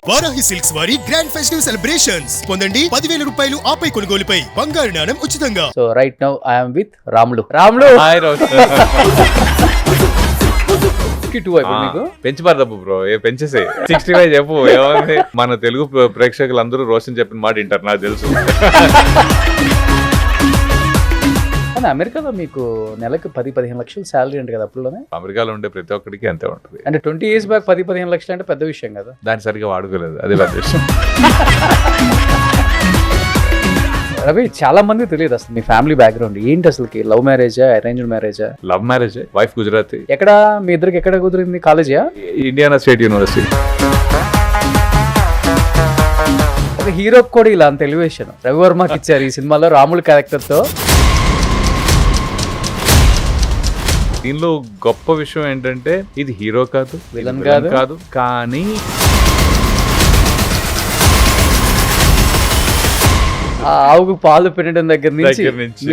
Varahi silks వారి grand festive celebrations పొందండి 10,000 రూపాయలు ఆపై కొనుగోలుపై బంగారు నాణెం ఉచితంగా. So right now I'm with Ramulu. Hi rose. 62 అయిపోయింది మీకు. పెంచిపారు తప్పు బ్రో, పెంచేసే 65 చెప్పు. ఏమైంది, మన తెలుగు ప్రేక్షకులందరూ రోషన్ చెప్పిన మాట వింటారు, నాకు తెలుసు. కానీ అమెరికాలో మీకు నెలకు 10-15 లక్షలు శాలరీ అంటే కదా అప్పుడులోనే. అమెరికాలో ఉండే ప్రతి ఒక్కడికి అంతే ఉంటుంది. అంటే 20 years బ్యాక్ 10-15 లక్షలు అంటే పెద్ద విషయం కదా. దాన్ని సరిగ్గా వాడుకోలేదు, అదే పెద్ద విషయం. రవి, చాలా మంది తెలియదు అసలు మీ ఫ్యామిలీ బ్యాక్గ్రౌండ్ ఏంటి, అసలుకి లవ్ మ్యారేజా అరేంజ్డ్ మ్యారేజా? Love marriage, wife Gujarati. ఎక్కడ మీ ఇద్దరికి ఎక్కడ కుదిరింది? కాలేజా? Indiana state university. ఒక హీరోకి కూడా ఇలా అంత ఎలివేషన్ రవివర్మకి ఇచ్చారు ఈ సినిమాలో రాములు క్యారెక్టర్తో. దీనిలో గొప్ప విషయం ఏంటంటే ఇది హీరో కాదు, విలన్ కాదు, కానీ ఆ ఆవుకు పాలు పెట్టడం దగ్గర నుంచి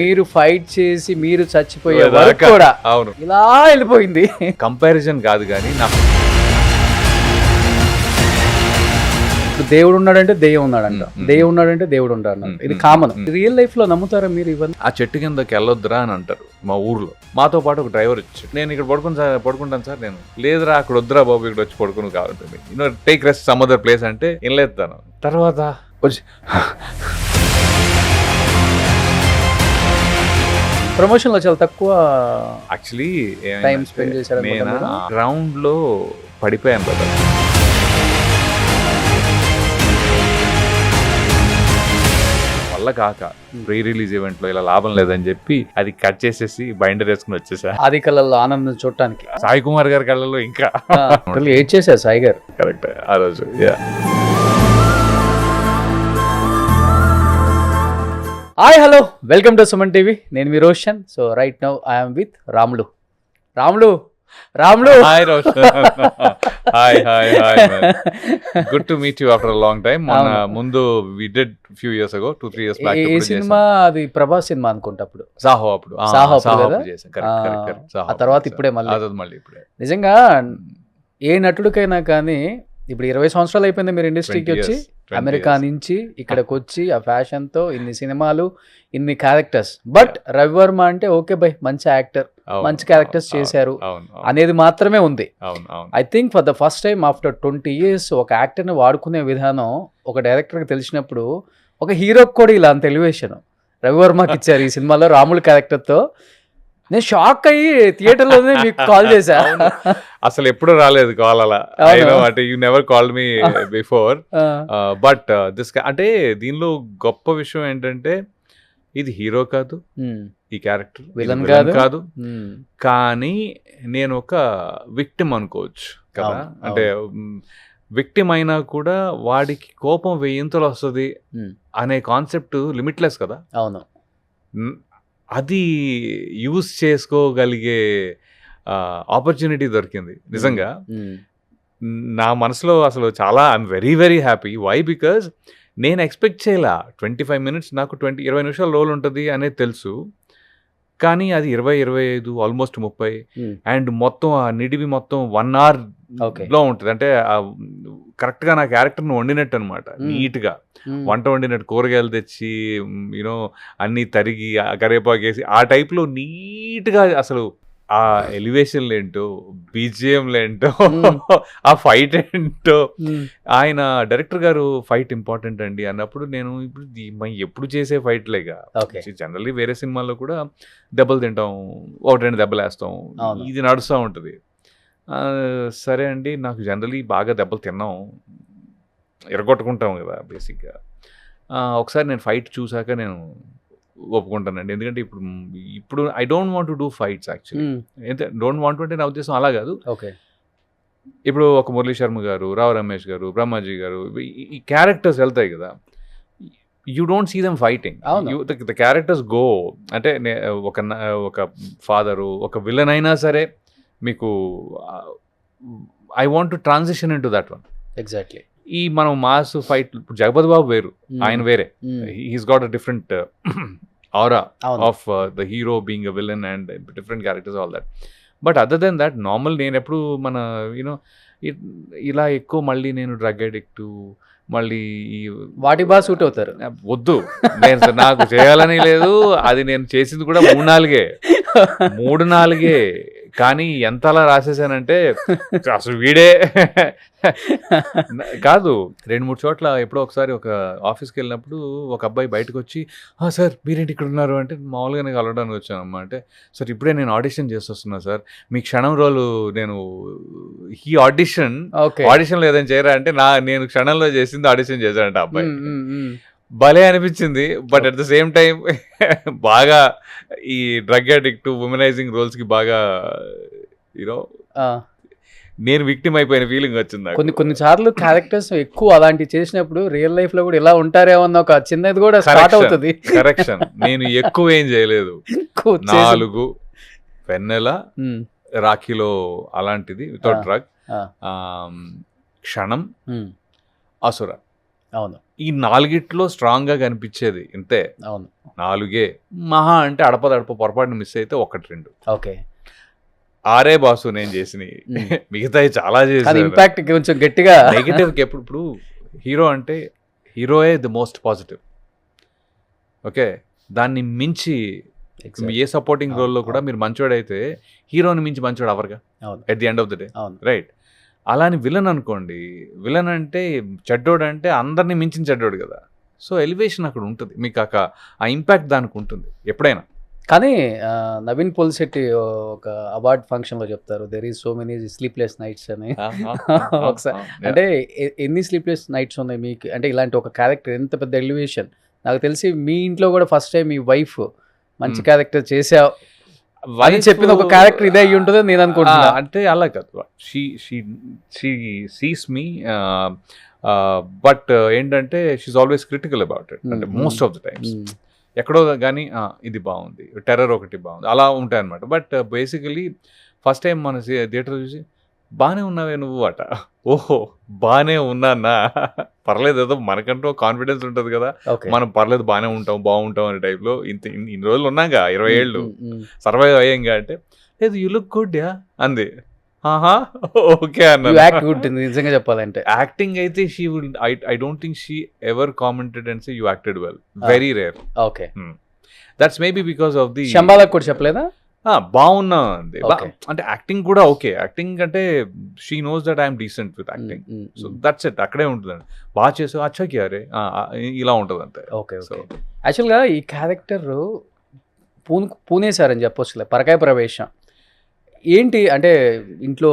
మీరు ఫైట్ చేసి మీరు చచ్చిపోయే వరకు కూడా అవును ఇలా వెళ్ళిపోయింది. కంపారిజన్ కాదు కానీ నాకు దేవుడు ఉన్నాడంటే దెయ్యం ఉన్నాడంట, దెయ్యం ఉన్నాడంటే దేవుడు ఉన్నాడు. ఇది కామన్. రియల్ లైఫ్ లో నమ్ముతారా మీరు ఇవన్నీ? ఆ చెట్టు కిందకి వెళ్ళొద్దురా అని అంటారు మా ఊర్లో. మాతో పాటు ఒక డ్రైవర్ వచ్చాడు. నేను ఇక్కడ పడుకుంటాను సార్. నేను లేదురా అక్కడ వద్దురా బాబు, ఇక్కడ వచ్చి పడుకుని కావాలి, take rest some other place అంటే వెళ్ళేస్తాను. తర్వాత వచ్చి ప్రమోషన్ లో చాలా తక్కువ యాక్చువల్లీ టైం స్పెండ్ చేశారు. నేను గ్రౌండ్ లో పడిపోయాను కదా. వల్ల కాక ప్రీ రిలీజ్ ఈవెంట్ లో ఇలా లాభం లేదని చెప్పి అది కట్ చేసేసి బైండర్ వేసుకుని వచ్చేసా. ఆది కళ్ళల్లో ఆనందం చూడటానికి సాయి కుమార్ గారి కళ్ళలో ఇంకా ఏడ్ చేశారు సాయి గారు. కరెక్ట్ ఆ రోజు. Hi hello, welcome to Suman TV. నేను మీ Roshan. So right now I'm with Ramulu. Hi Roshan. Hi good to meet you after a long time. ముందు we did few years ago, 2-3 years back. ఈ సినిమా అది ప్రభాస్ సినిమా అనుకుంటా అప్పుడు. సాహో అప్పుడు ఆ తర్వాత ఇప్పుడే మళ్ళీ ఇప్పుడే. నిజంగా ఏ నటుడికైనా కానీ ఇప్పుడు 20 సంవత్సరాలు అయిపోయింది మీరు ఇండస్ట్రీకి వచ్చి. అమెరికా నుంచి ఇక్కడికి వచ్చి ఆ ఫ్యాషన్ తో ఇన్ని సినిమాలు, ఇన్ని క్యారెక్టర్స్. బట్ రవివర్మ అంటే ఓకే బై, మంచి యాక్టర్, మంచి క్యారెక్టర్స్ చేశారు అనేది మాత్రమే ఉంది. I think for the first time after 20 years ఒక యాక్టర్ ని వాడుకునే విధానం ఒక డైరెక్టర్ కి తెలిసినప్పుడు ఒక హీరోకి కూడా ఇలా అంత ఎలివేషన్ రవివర్మకి ఇచ్చారు ఈ సినిమాలో రాములు క్యారెక్టర్ తో. నేను షాక్ అయ్యి థియేటర్ లోనే మీకు కాల్ చేశా. అసలు ఎప్పుడు రాలేదు కాల్ అలా. అంటే you never called me before. But this అంటే దీనిలో గొప్ప విషయం ఏంటంటే ఇది హీరో కాదు, ఈ క్యారెక్టర్ విలన్ కాదు, కానీ నేను ఒక విక్టిమ్ అనుకోవచ్చు కదా. అంటే విక్టిమ్ అయినా కూడా వాడికి కోపం 1000 వస్తుంది అనే కాన్సెప్ట్ లిమిట్లెస్ కదా. అవును, అది యూజ్ చేసుకోగలిగే ఆపర్చునిటీ దొరికింది నిజంగా. నా మనసులో అసలు చాలా I'm very happy. Why? Because నేను ఎక్స్పెక్ట్ చేయలే 25 minutes, నాకు 20 నిమిషాల రోల్ ఉంటుంది అనేది తెలుసు. కానీ అది 20-25 ఆల్మోస్ట్ 30 అండ్ మొత్తం ఆ నిడివి మొత్తం 1 hour లో ఉంటుంది. అంటే కరెక్ట్గా నా క్యారెక్టర్ని వండినట్టు అనమాట. నీట్గా వంట వండినట్టు, కూరగాయలు తెచ్చి యూనో అన్నీ తరిగి కరివేపాకు వేసి ఆ టైప్లో నీట్గా. అసలు ఆ ఎలివేషన్లు ఏంటో, బీజిఎంలు ఏంటో, ఆ ఫైట్ ఏంటో. ఆయన డైరెక్టర్ గారు ఫైట్ ఇంపార్టెంట్ అండి అన్నప్పుడు నేను ఇప్పుడు ఎప్పుడు చేసే ఫైట్లేగా. జనరల్లీ వేరే సినిమాల్లో కూడా దెబ్బలు తింటాం, 1-2 దెబ్బలు వేస్తాం, ఇది నడుస్తూ ఉంటుంది. సరే అండి, నాకు జనరల్లీ బాగా దెబ్బలు తిన్నాం, ఎరగొట్టుకుంటాం కదా బేసిక్గా. ఒకసారి నేను ఫైట్ చూసాక నేను ఒప్పుకుంటానండి. ఎందుకంటే ఇప్పుడు I don't want to do fights actually. Don't want అంటే నా ఉద్దేశం అలా కాదు. ఇప్పుడు ఒక మురళీ శర్మ గారు, రావు రమేష్ గారు, బ్రహ్మాజీ గారు, ఈ క్యారెక్టర్స్ వెళ్తాయి కదా. You don't see them fighting, the characters go. అంటే ఒక ఫాదరు, ఒక విలన్ అయినా సరే మీకు I want to transition in to that one. Exactly. ఈ మనం మాస్ ఫైట్, ఇప్పుడు జగపతి బాబు వేరు, ఆయన వేరే. He's got a different aura of the hero being a villain and different characters, all that. But other than that normal నేను ఎప్పుడు మన you know ఇలా ఎక్కువ మళ్ళీ నేను డ్రగ్ అడిక్ట్ మళ్ళీ ఈ వాటి బాగా సూట్ అవుతారు. వద్దు, నేను నాకు చేయాలని లేదు, అది నేను చేసింది కూడా 3-4 కానీ ఎంత అలా రాసేసానంటే అసలు వీడే కాదు. 2-3 చోట్ల ఎప్పుడో ఒకసారి ఒక ఆఫీస్కి వెళ్ళినప్పుడు ఒక అబ్బాయి బయటకు వచ్చి, సార్ మీరేంటి ఇక్కడ ఉన్నారు అంటే, మామూలుగానే కలవడానికి వచ్చానమ్మా అంటే, సార్ ఇప్పుడే నేను ఆడిషన్ చేసి వస్తున్నా సార్, మీ క్షణం రోలు నేను ఈ ఆడిషన్ లేదని చేయరా అంటే, నేను క్షణంలో చేసింది ఆడిషన్ చేశానంట అబ్బాయి. భలే అనిపించింది. But at the same time బాగా ఈ డ్రగ్ అడిక్ట్ ఉమెనైజింగ్ రోల్స్కి బాగా యూనో నేను విక్టిమ్ అయిపోయిన ఫీలింగ్ వచ్చింది. కొన్ని సార్లు క్యారెక్టర్స్ ఎక్కువ అలాంటి చేసినప్పుడు రియల్ లైఫ్ లో కూడా ఇలా ఉంటారేమో అన్న ఒక చిన్నది కూడా స్టార్ట్ అవుతుంది. కరెక్షన్. నేను ఎక్కువ ఏం చేయలేదు, 4 వెన్నెల, రాఖీలో అలాంటిది వితౌట్ డ్రగ్, క్షణం, అసుర. అవును, ఈ 4 స్ట్రాంగ్ గా కనిపించేది ఇంతే. అవును, 4 మహా అంటే అడపదడప పొరపాటును మిస్ అయితే 1-2. ఓకే, 6 బాసు నేను చేసినవి. మిగతాయి చాలా చేశాను. ఇంపాక్ట్ కొంచెం గట్టిగా నెగిటివ్. ఇప్పుడు హీరో అంటే హీరోయే ది మోస్ట్ పాజిటివ్. ఓకే, దాన్ని మించి ఏ సపోర్టింగ్ రోల్లో కూడా మీరు మంచోడైతే హీరోని మించి మంచోడు అవర్గా at the end of the day, right? అలాని విలన్ అనుకోండి, విలన్ అంటే చెడ్డోడు అంటే అందరినీ మించిన చెడ్డోడు కదా. సో ఎలివేషన్ అక్కడ ఉంటుంది, మీకు ఆ ఇంపాక్ట్ దానికి ఉంటుంది ఎప్పుడైనా. కానీ నవీన్ పోలిశెట్టి ఒక అవార్డ్ ఫంక్షన్ లో చెప్తారు, there is so many sleepless nights అని. ఒకసారి అంటే ఎన్ని స్లీప్లెస్ నైట్స్ ఉన్నాయి మీకు అంటే ఇలాంటి ఒక క్యారెక్టర్, ఎంత పెద్ద ఎలివేషన్. నాకు తెలిసి మీ ఇంట్లో కూడా ఫస్ట్ టైం మీ వైఫ్ మంచి క్యారెక్టర్ చేసావు అని చెప్పింది ఒక క్యారెక్టర్ ఇదే అయ్యి ఉంటుంది నేను అనుకుంటున్నా. అంటే అలా కాదు, షీ సీస్ మీ, బట్ ఏంటంటే she's always critical about it. అంటే మోస్ట్ ఆఫ్ ద టైమ్స్ ఎక్కడో కానీ ఇది బాగుంది, టెర్రర్ ఒకటి బాగుంది, అలా ఉంటాయి అనమాట. బట్ బేసికలీ ఫస్ట్ టైం మన థియేటర్ చూసి బాగానే ఉన్నావే నువ్వు అట. ఓహో బాగానే ఉన్నానా, పర్లేదు, ఏదో మనకంటూ కాన్ఫిడెన్స్ ఉంటుంది కదా, మనం పర్లేదు బాగానే ఉంటాం బాగుంటాం అనే టైప్లో. ఇన్ని రోజులు ఉన్నాగా, 20 ఏళ్ళు సర్వైవ్ అయ్యాంగా అంటే, లేదు యూ లుక్ గుడ్ యా అంది. ఓకే అన్న. నిజంగా చెప్పాలంటే యాక్టింగ్ అయితే she will, I don't think she ever commented and say you acted well, very rare. Okay, that's maybe because of the శంబాలకు కూడా చెప్పలేదా బాగున్నా అంది. అంటే యాక్టింగ్ కూడా ఓకే, యాక్టింగ్ అంటే she knows that I'm decent with acting, so that's it, అక్కడే ఉంటుందండి. బాగా చేసావు అచ్చాకి అరే ఇలా ఉంటుంది అంతే. ఓకే, సో యాక్చువల్గా ఈ క్యారెక్టర్ పూనేశారని చెప్పొచ్చు, పరకాయ ప్రవేశం ఏంటి అంటే ఇంట్లో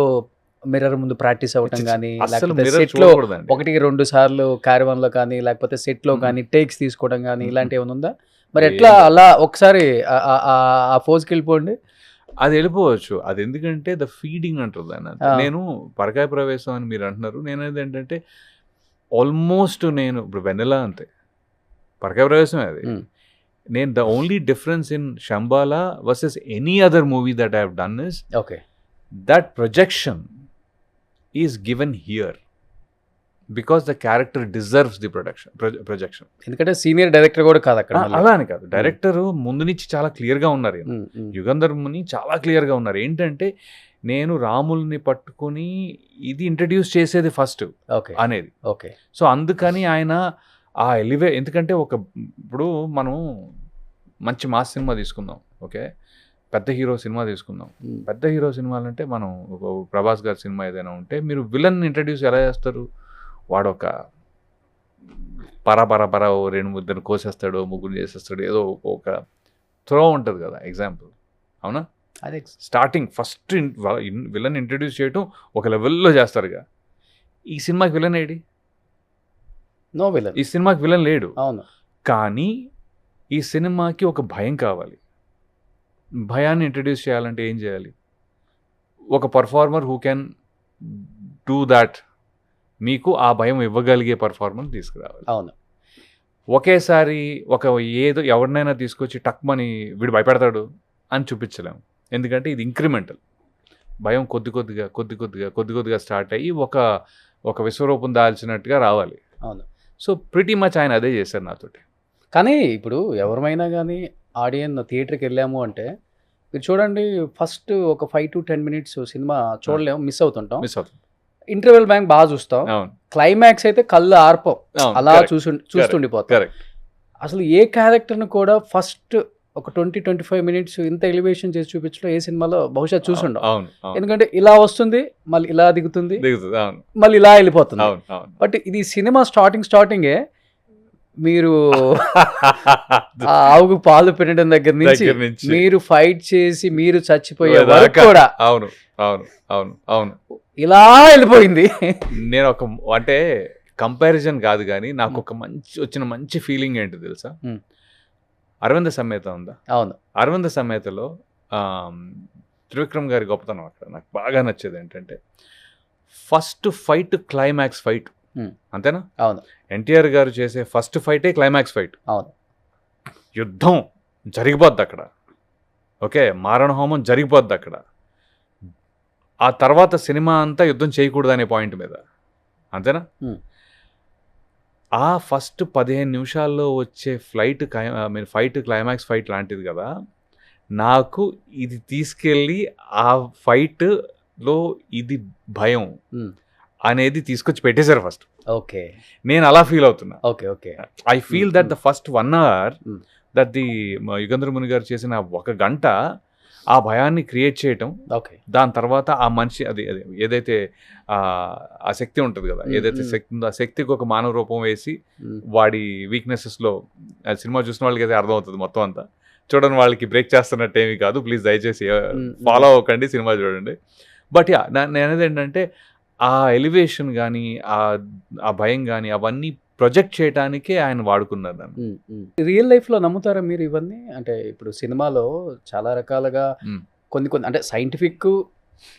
మిర్రర్ ముందు ప్రాక్టీస్ అవ్వటం కానీ, లేకపోతే సెట్ లో 1-2 సార్లు క్యారవాన్ లో కానీ, లేకపోతే సెట్ లో కానీ టేక్స్ తీసుకోవడం కానీ, ఇలాంటి ఏమైనా ఉందా? మరి ఎట్లా అలా ఒకసారి ఆ ఫోజ్కి వెళ్ళిపోండి? అది వెళ్ళిపోవచ్చు, అది ఎందుకంటే ద ఫీడింగ్ అంటారు దాన్ని. నేను పరకాయ ప్రవేశం అని మీరు అంటున్నారు, నేను ఏంటంటే ఆల్మోస్ట్ నేను ఇప్పుడు వెన్నెల అంతే, పరకాయ ప్రవేశమే అది. నేను the only difference in Shambhala versus any other movie that I have done is that projection is given here because the character deserves the projection. ఎందుకంటే సీనియర్ డైరెక్టర్ కూడా కాదు అక్కడ. అలా అని కాదు, డైరెక్టర్ ముందు నుంచి చాలా క్లియర్గా ఉన్నారు, యుగంధర్ ముని చాలా క్లియర్గా ఉన్నారు. ఏంటంటే నేను రాముల్ని పట్టుకుని ఇది ఇంట్రడ్యూస్ చేసేది ఫస్ట్ అనేది. ఓకే, సో అందుకని ఆయన ఆ ఎందుకంటే ఇప్పుడు మనం మంచి మాస్ సినిమా తీసుకుందాం, ఓకే, పెద్ద హీరో సినిమా తీసుకుందాం. పెద్ద హీరో సినిమాలంటే మనం ప్రభాస్ గారి సినిమా ఏదైనా ఉంటే మీరు విలన్ ఇంట్రడ్యూస్ ఎలా చేస్తారు? వాడు ఒక పర 2-3 కోసేస్తాడు, 3 చేసేస్తాడు, ఏదో ఒక త్రో ఉంటుంది కదా ఎగ్జాంపుల్, అవునా? అదే స్టార్టింగ్ ఫస్ట్ విలన్ ఇంట్రడ్యూస్ చేయటం ఒక లెవెల్లో చేస్తారుగా. ఈ సినిమాకి విలన్ ఏడి? No villain. ఈ సినిమాకి విలన్ లేడు. అవును, కానీ ఈ సినిమాకి ఒక భయం కావాలి. భయాన్ని ఇంట్రడ్యూస్ చేయాలంటే ఏం చేయాలి? ఒక performer who can do that, మీకు ఆ భయం ఇవ్వగలిగే పర్ఫార్మెన్స్ తీసుకురావాలి. అవును, ఒకేసారి ఏదో ఎవరినైనా తీసుకొచ్చి టక్మని వీడు భయపెడతాడు అని చూపించలేము, ఎందుకంటే ఇది ఇంక్రిమెంటల్. భయం కొద్ది కొద్దిగా స్టార్ట్ అయ్యి ఒక విశ్వరూపం దాల్చినట్టుగా రావాలి. అవును, సో ప్రిటీ మచ్ ఆయన అదే చేశారు నాతోటి. కానీ ఇప్పుడు ఎవరమైనా కానీ ఆడియన్స్ థియేటర్కి వెళ్ళాము అంటే మీరు చూడండి, ఫస్ట్ ఒక 5 to 10 minutes సినిమా చూడలేము, మిస్ అవుతుంటాం. ఇంటర్వెల్ బ్యాంక్ బాగా చూస్తాం, అవును క్లైమాక్స్ అయితే కళ్ళు ఆర్పం, అవును, అలా correct, చూస్తుండిపోతాం. కరెక్ట్. అసలు ఏ క్యారెక్టర్ని కూడా ఫస్ట్ ఒక 20-25 మినిట్స్ ఇంత ఎలివేషన్ చేసి చూపించడం ఏ సినిమాలో బహుశా చూసుండం. అవును అవును ఎందుకంటే ఇలా వస్తుంది, మళ్ళీ ఇలా దిగుతుంది, దిగుతుంది, అవును మళ్ళీ ఇలా వెళ్ళిపోతుంది. అవును అవును. బట్ ఇది సినిమా స్టార్టింగే మీరు ఆ ఆవుకు పాలు పెట్టడం దగ్గర నుంచి మీరు ఫైట్ చేసి మీరు చచ్చిపోయే వరకు కూడా అవును అవును అవును అవును ఇలా వెళ్ళిపోయింది. నేను ఒక అంటే కంపారిజన్ కాదు కానీ నాకు ఒక వచ్చిన మంచి ఫీలింగ్ ఏంటి తెలుసా, అరవింద సమేత ఉందా, అవును అరవింద సమేతలో త్రివిక్రమ్ గారి గొప్పతనం అక్కడ నాకు బాగా నచ్చేది ఏంటంటే ఫస్ట్ ఫైట్ క్లైమాక్స్ ఫైట్, అంతేనా? అవును. ఎన్టీఆర్ గారు చేసే ఫస్ట్ ఫైటే క్లైమాక్స్ ఫైట్. అవును. యుద్ధం జరిగిపోద్ది అక్కడ, ఓకే, మారణ హోమం జరిగిపోద్ది అక్కడ. ఆ తర్వాత సినిమా అంతా యుద్ధం చేయకూడదు అనే పాయింట్ మీద, అంతేనా? ఆ ఫస్ట్ 15 నిమిషాల్లో వచ్చే ఫైట్ క్లైమాక్స్ ఫైట్ లాంటిది కదా, నాకు ఇది తీసుకెళ్ళి ఆ ఫైట్లో ఇది భయం అనేది తీసుకొచ్చి పెట్టేశారు ఫస్ట్. ఓకే, నేను అలా ఫీల్ అవుతున్నా. Okay okay, I feel that the first 1 hour that the Yugandhar Muni గారు చేసిన 1 గంట ఆ భయాన్ని క్రియేట్ చేయటం, ఓకే, దాని తర్వాత ఆ మనిషి అది ఏదైతే ఆ శక్తి ఉంటుంది కదా, ఏదైతే శక్తి ఉందో ఆ శక్తికి ఒక మానవ రూపం వేసి వాడి వీక్నెసెస్లో, సినిమా చూసిన వాళ్ళకి అయితే అర్థమవుతుంది మొత్తం అంతా, చూడని వాళ్ళకి బ్రేక్ చేస్తున్నట్టు ఏమీ కాదు, ప్లీజ్ దయచేసి ఫాలో అవ్వకండి, సినిమా చూడండి. బట్ యా, నేను అనేది ఏంటంటే ఆ ఎలివేషన్ కానీ ఆ భయం కానీ అవన్నీ ప్రొజెక్ట్ చేయడానికే ఆయన వాడుకున్నారు దాన్ని. రియల్ లైఫ్లో నమ్ముతారా మీరు ఇవన్నీ? అంటే ఇప్పుడు సినిమాలో చాలా రకాలుగా కొన్ని అంటే సైంటిఫిక్,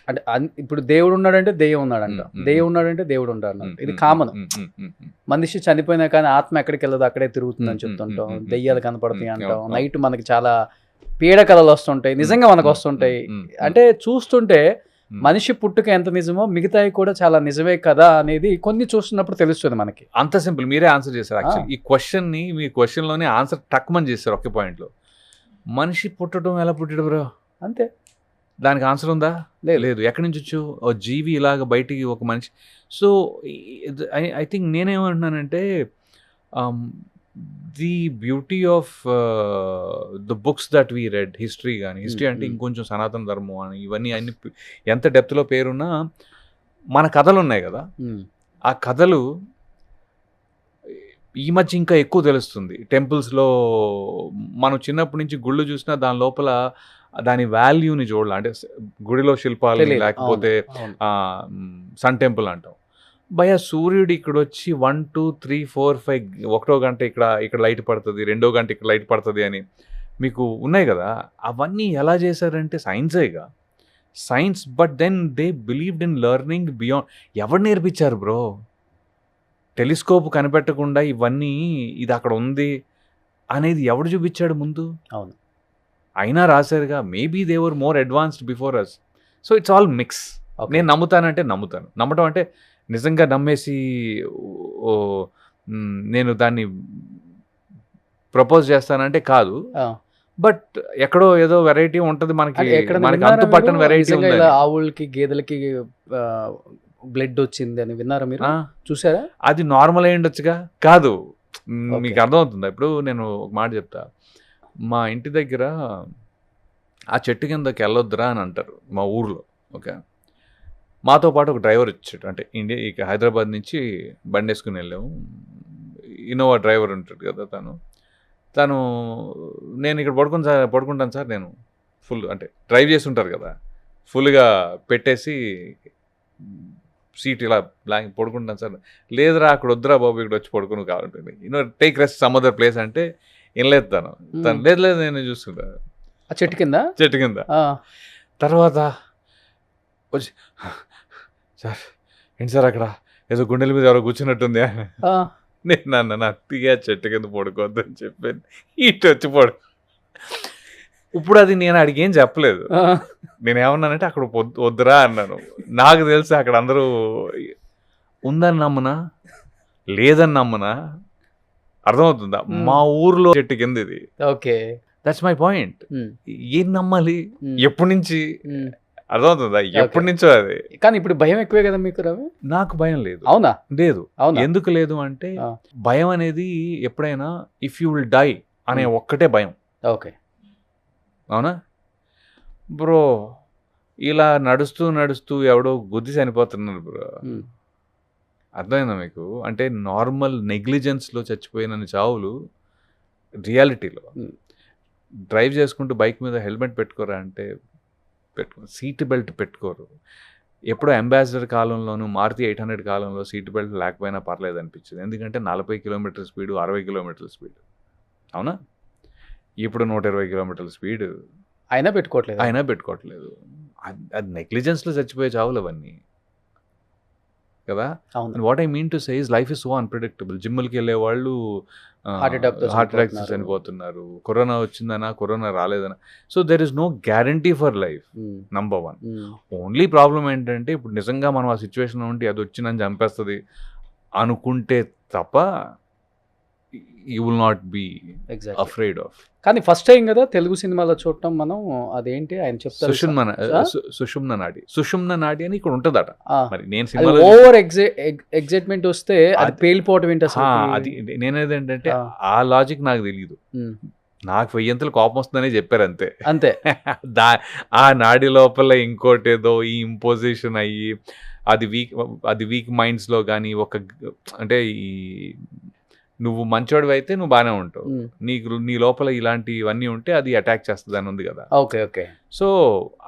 అంటే ఇప్పుడు దేవుడు ఉన్నాడంటే దెయ్యం ఉన్నాడంట, దెయ్యం ఉన్నాడంటే దేవుడు ఉన్నాడు, ఇది కామన్. మనిషి చనిపోయినా కానీ ఆత్మ ఎక్కడికి వెళ్ళదు, అక్కడే తిరుగుతుందని చెప్తుంటాం, దెయ్యాలు కనపడతాయి అంటాం, నైట్ మనకి చాలా పీడకలలు వస్తుంటాయి, నిజంగా మనకు వస్తుంటాయి. అంటే చూస్తుంటే మనిషి పుట్టుక ఎంత నిజమో మిగతాయి కూడా చాలా నిజమే కదా అనేది కొన్ని చూస్తున్నప్పుడు తెలుస్తుంది మనకి. అంత సింపుల్, మీరే ఆన్సర్ చేశారు. యాక్చువల్లీ ఈ క్వశ్చన్ని మీ క్వశ్చన్లోనే ఆన్సర్ టక్మని చేశారు ఒకే పాయింట్లో. మనిషి పుట్టడం ఎలా పుట్టడం బ్రో, అంతే, దానికి ఆన్సర్ ఉందా? లేదు. ఎక్కడి నుంచి వచ్చు ఓ జీవి ఇలాగ బయటికి ఒక మనిషి. సో ఐ థింక్ నేనేమంటున్నానంటే the beauty of the books that we red, history కానీ, హిస్టరీ అంటే ఇంకొంచెం సనాతన ధర్మం అని ఇవన్నీ అన్ని ఎంత డెప్త్లో పేరున్నా మన కథలు ఉన్నాయి కదా, ఆ కథలు ఈ మధ్య ఇంకా ఎక్కువ తెలుస్తుంది. టెంపుల్స్లో మనం చిన్నప్పటి నుంచి గుళ్ళు చూసినా దాని లోపల దాని వాల్యూని చూడాలి. అంటే గుడిలో శిల్పాలు లేకపోతే సన్ టెంపుల్ అంటాం, భయ సూర్యుడు ఇక్కడ వచ్చి 1 2 3 4 5 1వ గంట ఇక్కడ లైట్ పడుతుంది, 2వ గంట ఇక్కడ లైట్ పడుతుంది అని మీకు ఉన్నాయి కదా. అవన్నీ ఎలా చేశారంటే సైన్సేగా, science. But then they believed in learning beyond. ఎవరు నేర్పించారు బ్రో? టెలిస్కోప్ కనిపెట్టకుండా ఇవన్నీ ఇది అక్కడ ఉంది అనేది ఎవడు చూపించాడు ముందు? అవును, అయినా రాశారుగా. Maybe they were more advanced before us. So it's all mix. నేను నమ్ముతానంటే నమ్ముతాను. నమ్మటం అంటే నిజంగా నమ్మేసి నేను దాన్ని ప్రపోజ్ చేస్తానంటే కాదు. బట్ ఎక్కడో ఏదో వెరైటీ ఉంటుంది మనకి, మనకి అంతుపట్టని వెరైటీ ఉంది. ఆవులకి గేదెలకి బ్లడ్ వచ్చింది అని విన్నారా మీరు? చూసారా? అది నార్మల్ అయి ఉండొచ్చుగా. కాదు, మీకు అర్థమవుతుందా? ఇప్పుడు నేను ఒక మాట చెప్తా. మా ఇంటి దగ్గర ఆ చెట్టు కిందకి వెళ్ళొద్దురా అని అంటారు మా ఊర్లో. ఓకే, మాతో పాటు ఒక డ్రైవర్ వచ్చాడు. అంటే ఇక హైదరాబాద్ నుంచి బండి వేసుకుని వెళ్ళాము. ఇన్నోవా డ్రైవర్ ఉంటాడు కదా, తను నేను ఇక్కడ పడుకుంటాను సార్, నేను ఫుల్ అంటే డ్రైవ్ చేసి ఉంటారు కదా, ఫుల్గా పెట్టేసి సీట్ ఇలా బ్లాంక్ పడుకుంటాను సార్. లేదురా అక్కడ వద్దురా బాబు, ఇక్కడ వచ్చి పడుకుని కావాలంటుంది, take rest some other place అంటే వినలేదు తను. లేదు నేను చూస్తుంటా చెట్టు కింద. తర్వాత వచ్చి, సార్ ఏంటి సార్ అక్కడ ఏదో గుండెల మీద ఎవరో కూర్చున్నట్టుంది. నేను నా అత్తిగా చెట్టు కింద పడుకోవద్దు అని చెప్పాను, ఇటు వచ్చి పడు. ఇప్పుడు అది నేను అడిగి ఏం చెప్పలేదు. నేనేమన్నానంటే అక్కడ వద్దురా అన్నాను. నాకు తెలిసి అక్కడ అందరూ ఉందని నమ్మనా లేదని నమ్మనా అర్థమవుతుందా? మా ఊర్లో చెట్టు కింద ఇది. Okay, that's my point. ఏం నమ్మాలి? ఎప్పటి నుంచి అర్థమవుతుందా? ఎప్పటి నుంచో అది. కానీ ఇప్పుడు భయం ఎక్కువే కదా మీకు రవి? నాకు భయం లేదు. అవునా? లేదు. అవునా? ఎందుకు లేదు అంటే ఆ. భయం అనేది ఎప్పుడైనా ఇఫ్ యూ విల్ డై అనే ఒక్కటే భయం. ఓకే. అవునా బ్రో? ఇలా నడుస్తూ నడుస్తూ ఎవడో గుద్ది చనిపోతున్నారు బ్రో. అర్థమైందా మీకు? అంటే నార్మల్ నెగ్లిజెన్స్లో చచ్చిపోయిన చావులు రియాలిటీలో. డ్రైవ్ చేసుకుంటూ బైక్ మీద హెల్మెట్ పెట్టుకోరా అంటే పెట్టుకో, సీట్ బెల్ట్ పెట్టుకోరు. ఎప్పుడో అంబాసిడర్ కాలంలోనూ మారుతి 800 కాలంలో సీట్ బెల్ట్ లేకపోయినా పర్లేదు అనిపించింది. ఎందుకంటే 40 కిలోమీటర్ స్పీడు, 60 కిలోమీటర్ల స్పీడ్. అవునా? ఇప్పుడు 120 కిలోమీటర్ల స్పీడ్ అయినా పెట్టుకోవట్లేదు. అది నెగ్లిజెన్స్లో చచ్చిపోయే చావులు అవన్నీ కదా. అవును. What I mean to say is life is so unpredictable. జిమ్లకి వెళ్ళే వాళ్ళు హార్ట్ అటాక్స్ చనిపోతున్నారు. కరోనా వచ్చిందనా, కరోనా రాలేదనా. So there is no guarantee for life. Number 1. Only problem ఏంటంటే ఇప్పుడు నిజంగా మనం ఆ సిచ్యువేషన్లో ఉంటే అది వచ్చి నన్ను చంపేస్తుంది అనుకుంటే తప్ప you will not be afraid of. కానీ ఫస్ట్ టైం కదా తెలుగు సినిమాలో చూడటం మనం. అదేంటి ఆయన చెప్తారు, సుషుమ్న నాడి అని ఇక్కడ ఉంటుందట. మరి నేను ఓవర్ ఎగ్జైట్మెంట్ వస్తే అది పేలిపోవటం ఏంటి అసలు? అది నేనేదేంటంటే ఆ లాజిక్ నాకు తెలియదు. నాకు 1000 కోపం వస్తుందనే చెప్పారు అంతే. అంతే. ఆ నాడి లోపల ఇంకోటేదో ఈ ఇంపోజిషన్ అయ్యి అది వీక్ మైండ్స్లో కానీ అంటే ఈ నువ్వు మంచోడివి అయితే నువ్వు బాగానే ఉంటావు, నీ లోపల ఇలాంటివన్నీ ఉంటే అది అటాక్ చేస్తుంది అని ఉంది కదా. Okay okay. సో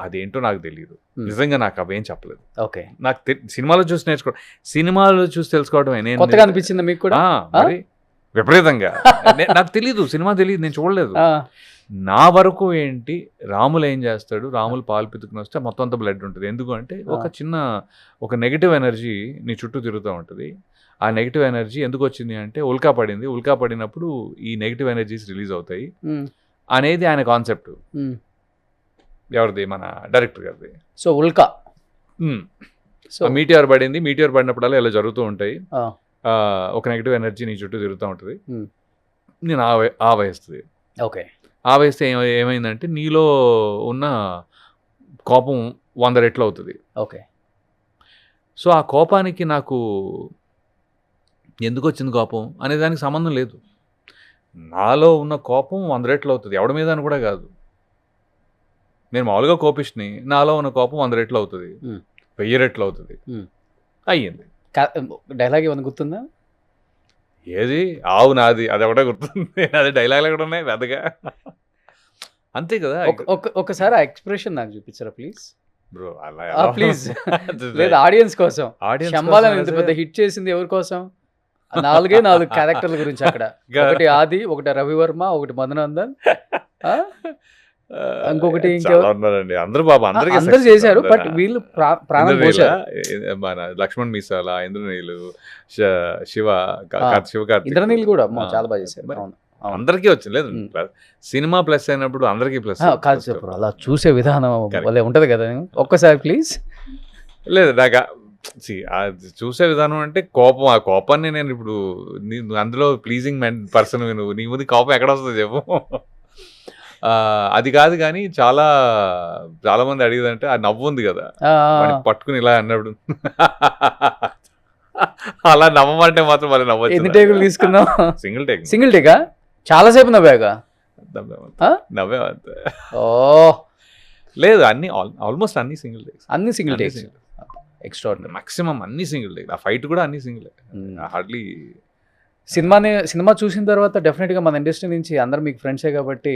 అదేంటో నాకు తెలియదు. నిజంగా నాకు అవేం చెప్పలేదు. ఓకే. నాకు సినిమాలో చూసి నేర్చుకోవడం, సినిమాలో చూసి తెలుసుకోవడమే. కొత్తగా అనిపించింది మీకు కూడా? మరి విపరీతంగా. నాకు తెలియదు, సినిమా తెలియదు, నేను చూడలేదు. నా వరకు ఏంటి, రాములు ఏం చేస్తాడు, రాములు పాలు పితుకుని వస్తే మొత్తం అంతా బ్లడ్ ఉంటుంది. ఎందుకంటే ఒక నెగిటివ్ ఎనర్జీ నీ చుట్టూ తిరుగుతూ ఉంటుంది. ఆ నెగిటివ్ ఎనర్జీ ఎందుకు వచ్చింది అంటే ఉల్కా పడినప్పుడు ఈ నెగిటివ్ ఎనర్జీస్ రిలీజ్ అవుతాయి అనేది ఆయన కాన్సెప్ట్. ఎవరిది? మన డైరెక్టర్ గారిది. సో ఉల్కా మీటిఆర్ పడినప్పుడల్లా ఇలా జరుగుతూ ఉంటాయి. ఒక నెగిటివ్ ఎనర్జీ నీ చుట్టూ తిరుగుతూ ఉంటుంది. నేను ఆవహిస్తుంది. ఓకే. ఆవేస్తే ఏమైందంటే నీలో ఉన్న కోపం 100 రెట్లు అవుతుంది. ఓకే. సో ఆ కోపానికి నాకు ఎందుకు వచ్చింది కోపం అనే దానికి సంబంధం లేదు. నాలో ఉన్న కోపం 100 రెట్లు అవుతుంది. ఎవడి మీద అని కూడా కాదు. నేను మామూలుగా కోపిష్ని, నాలో ఉన్న కోపం 100 రెట్లు అవుతుంది, 1000 రెట్లు అవుతుంది. అయ్యింది. డైలాగ్ ఏమైనా గుర్తుందా? ఏది? ఆవు నాది, అది ఒకటే గుర్తుంది. అదే డైలాగ్లు కూడా ఉన్నాయి పెద్దగా. అంతే కదా. ఒకసారి ఆ ఎక్స్ప్రెషన్ నాకు చూపించరా ప్లీజ్ బ్రో? అలా ప్లీజ్. లేదు, ఆడియన్స్ కోసం. శంబాలం ఇంత పెద్ద హిట్ చేసింది ఎవరి కోసం? 4 క్యారెక్టర్ల గురించి అక్కడ. ఒకటి ఆది, ఒకటి రవివర్మ, ఒకటి మధునందన్, ఇంకొకటి ఉన్నారండి. అందరూ చేశారు. బట్ వీళ్ళు ప్రాణం పోశారు. మన లక్ష్మణ్ మీసాల, ఇంద్రనీలు, శివ ఇంద్రనీల్ కూడా చాలా బాగా చేశారు. అందరికీ వచ్చింది. లేదు, సినిమా ప్లస్ అయినప్పుడు అందరికీ ప్లస్ కాదు చెప్పు. అలా చూసే విధానం ఉంటది కదా. ఒక్కసారి ప్లీజ్. లేదు, నాకు చూసే విధానం అంటే కోపం. ఆ కోపాన్ని నేను ఇప్పుడు అందులో ప్లీజింగ్ పర్సన్ నువ్వు, నీ ముందు కోపం ఎక్కడ వస్తుంది చెప్పు? అది కాదు. కానీ చాలా మంది అడిగేదంటే ఆ నవ్వు ఉంది కదా, పట్టుకుని ఇలా అన్నప్పుడు అలా నవ్వమంటే మాత్రం మళ్ళీ నవ్వచ్చు. ఎన్ని టేకులు తీసుకున్నావు? సింగిల్ టేకా? చాలాసేపు నవ్వాగా? నవ్వే లేదు, ఆల్మోస్ట్ అన్ని సింగిల్ టేక్స్. ఎక్స్ట్రాడినరీ. మాక్సిమం అన్ని సింగిల్ టేక్. ఆ ఫైట్ కూడా అన్ని సింగిల్. హార్డ్లీ సినిమా చూసిన తర్వాత డెఫినెట్గా మన ఇండస్ట్రీ నుంచి అందరు మీకు ఫ్రెండ్సే కాబట్టి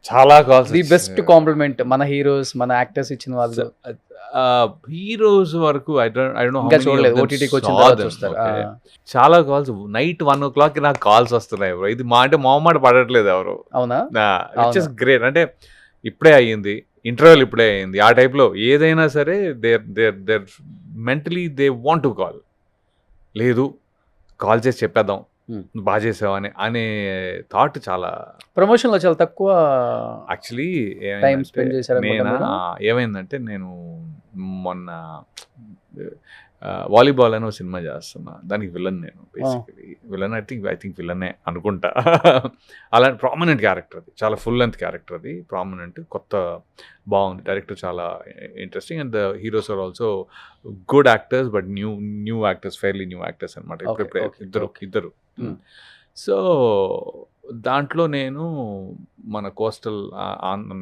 చాలా కాల్స్. ది బెస్ట్ కాంప్లిమెంట్ మన హీరోస్, మన యాక్టర్స్ ఇచ్చిన వాళ్ళు. హీరోస్ వరకు ఐ డోంట్ నో, చూడలేదు. ఓటీటీకి వచ్చిన తర్వాత చూస్తారు. చాలా కాల్స్. నైట్ 1 o'clock నాకు కాల్స్ వస్తున్నాయి బ్రో. ఇది అంటే మొహమాట పడట్లేదు ఎవరు. అవునా? Which is great. అంటే ఇప్పుడే అయ్యింది, ఇంటర్వ్యూలు ఇప్పుడే అయ్యింది. ఆ టైప్లో ఏదైనా సరే there mentally they want to call. లేదు, కాల్ చేసి చెప్పేద్దాం బాగా చేసావు అనే థాట్. చాలా ప్రమోషన్లో చాలా తక్కువ యాక్చువల్లీ ఏమైందంటే నేను మొన్న వాలీబాల్ అని ఒక సినిమా చేస్తున్నా, దానికి విలన్ నేను బేసికలీ. విలన్ ఐ థింక్ విలనే అనుకుంటా. అలాంటి ప్రామినెంట్ క్యారెక్టర్ అది, చాలా ఫుల్ లెంత్ క్యారెక్టర్ అది, ప్రామినెంట్, కొత్త, బాగుంది. డైరెక్టర్ చాలా interesting and the heroes are also good actors, but new actors, fairly new actors అనమాట. ఇద్దరు. సో దాంట్లో నేను మన కోస్టల్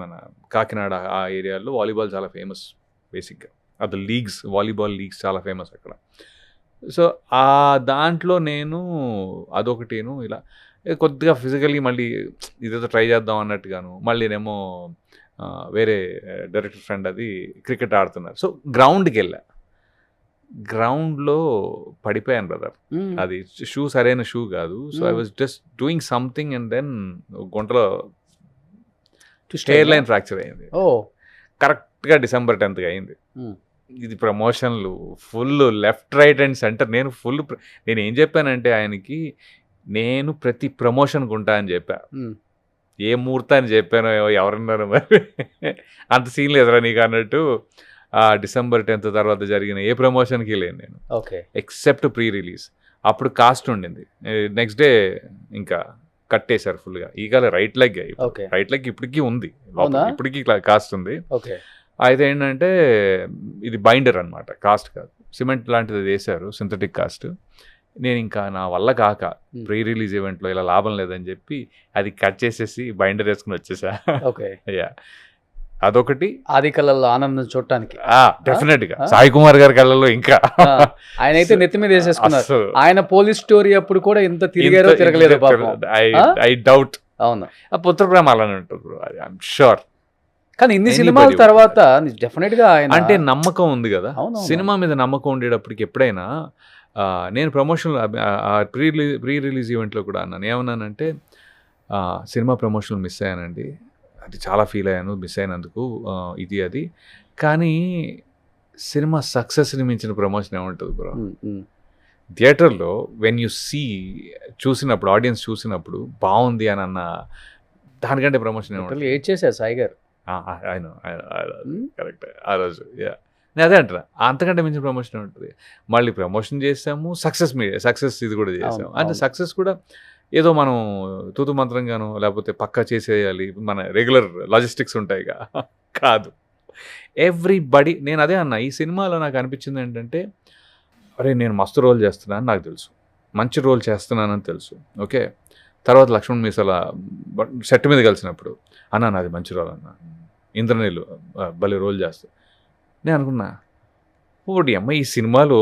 మన కాకినాడ ఆ ఏరియాలో వాలీబాల్ చాలా ఫేమస్ బేసిక్గా. అది లీగ్స్, వాలీబాల్ లీగ్స్ చాలా ఫేమస్ అక్కడ. సో ఆ దాంట్లో నేను అదొకటేను, ఇలా కొద్దిగా ఫిజికల్లీ మళ్ళీ ఇదేదో ట్రై చేద్దాం అన్నట్టుగాను. మళ్ళీనేమో వేరే డైరెక్టర్ ఫ్రెండ్ అది క్రికెట్ ఆడుతున్నారు. సో గ్రౌండ్కి వెళ్ళా, గ్రౌండ్లో పడిపోయాను బ్రదర్. అది షూ సరైన షూ కాదు. So I was just doing something and then గుంటలో హెయిర్ లైన్ ఫ్రాక్చర్ అయింది. కరెక్ట్గా December 10th అయింది. ఇది ప్రమోషన్లు full left right and centre. నేను ఏం చెప్పానంటే ఆయనకి, నేను ప్రతి ప్రమోషన్ ఉంటా అని చెప్పా. ఏ ముహూర్తాన్ని చెప్పానో ఎవరన్నారో మరి, అంత సీన్ లేదురా నీకు అన్నట్టు. December 10th తర్వాత జరిగిన ఏ ప్రమోషన్కి లేను నేను, ఎక్సెప్ట్ ప్రీ రిలీజ్. అప్పుడు కాస్ట్ ఉండింది. నెక్స్ట్ డే ఇంకా కట్టేశారు ఫుల్గా. ఈగల రైట్ లెగ్ ఇప్పటికీ ఉంది, ఇప్పటికీ కాస్ట్ ఉంది. అయితే ఏంటంటే ఇది బైండర్ అనమాట, కాస్ట్ కాదు, సిమెంట్ లాంటిది వేశారు, సింథటిక్ కాస్ట్. నేను ఇంకా నా వల్ల కాక ప్రీ రిలీజ్ ఈవెంట్లో ఇలా లాభం లేదని చెప్పి అది కట్ చేసేసి బైండర్ వేసుకుని వచ్చేసా. అదొకటి. ఆది కళ్ళల్లో ఆనందం చూడటానికి డెఫినెట్ గా సాయి కుమార్ గారి కళ్ళల్లో ఇంకా ఆయన అయితే నెత్తి మీద వేసేసుకున్నారు. ఆయన పోలీస్ స్టోరీ అప్పుడు కూడా ఇంత తిరిగారో తిరగలేదు ఐ డౌట్. అవును, పుత్రప్రేమ అలానే ఉంటుంది ఐఎమ్ షూర్. కానీ ఇన్ని సినిమాల తర్వాత డెఫినెట్ గా అంటే నమ్మకం ఉంది కదా, సినిమా మీద నమ్మకం ఉండేటప్పటికి. ఎప్పుడైనా నేను ప్రమోషన్ ప్రీ రిలీజ్ ఈవెంట్లో కూడా అన్నాను, ఏమన్నానంటే సినిమా ప్రమోషన్ మిస్ అయ్యానండి, అది చాలా ఫీల్ అయ్యాను మిస్ అయినందుకు, ఇది అది. కానీ సినిమా సక్సెస్ని మించిన ప్రమోషన్ ఏముంటుంది బ్రో? థియేటర్లో వెన్ యూ చూసినప్పుడు, ఆడియన్స్ చూసినప్పుడు బాగుంది అని అన్న దానికంటే ప్రమోషన్ ఏముంటుంది? ఏడ్ చేశారు సాయి గారు. కరెక్ట్, ఆ రోజు నేను అదే అంటున్నా, అంతకంటే మించిన ప్రమోషన్ ఉంటుంది. మళ్ళీ ప్రమోషన్ చేసాము, సక్సెస్ ఇది కూడా చేసాము. అంటే సక్సెస్ కూడా ఏదో మనం తూతు మంత్రంగాను లేకపోతే పక్కా చేసేయాలి, మన రెగ్యులర్ లాజిస్టిక్స్ ఉంటాయి కాదు. ఎవ్రీబడి, నేను అదే అన్నా, ఈ సినిమాలో నాకు అనిపించింది ఏంటంటే, అరే నేను మస్తు రోల్ చేస్తున్నాను నాకు తెలుసు, మంచి రోల్ చేస్తున్నానని తెలుసు. ఓకే, తర్వాత లక్ష్మణ్ మీసాల సెట్ మీద కలిసినప్పుడు అన్నా నాది మంచి రోల్ అన్న, ఇంద్రనీళ్ళు భలే రోల్ చేస్తా. నేను అనుకున్నా, ఓడి అమ్మ ఈ సినిమాలో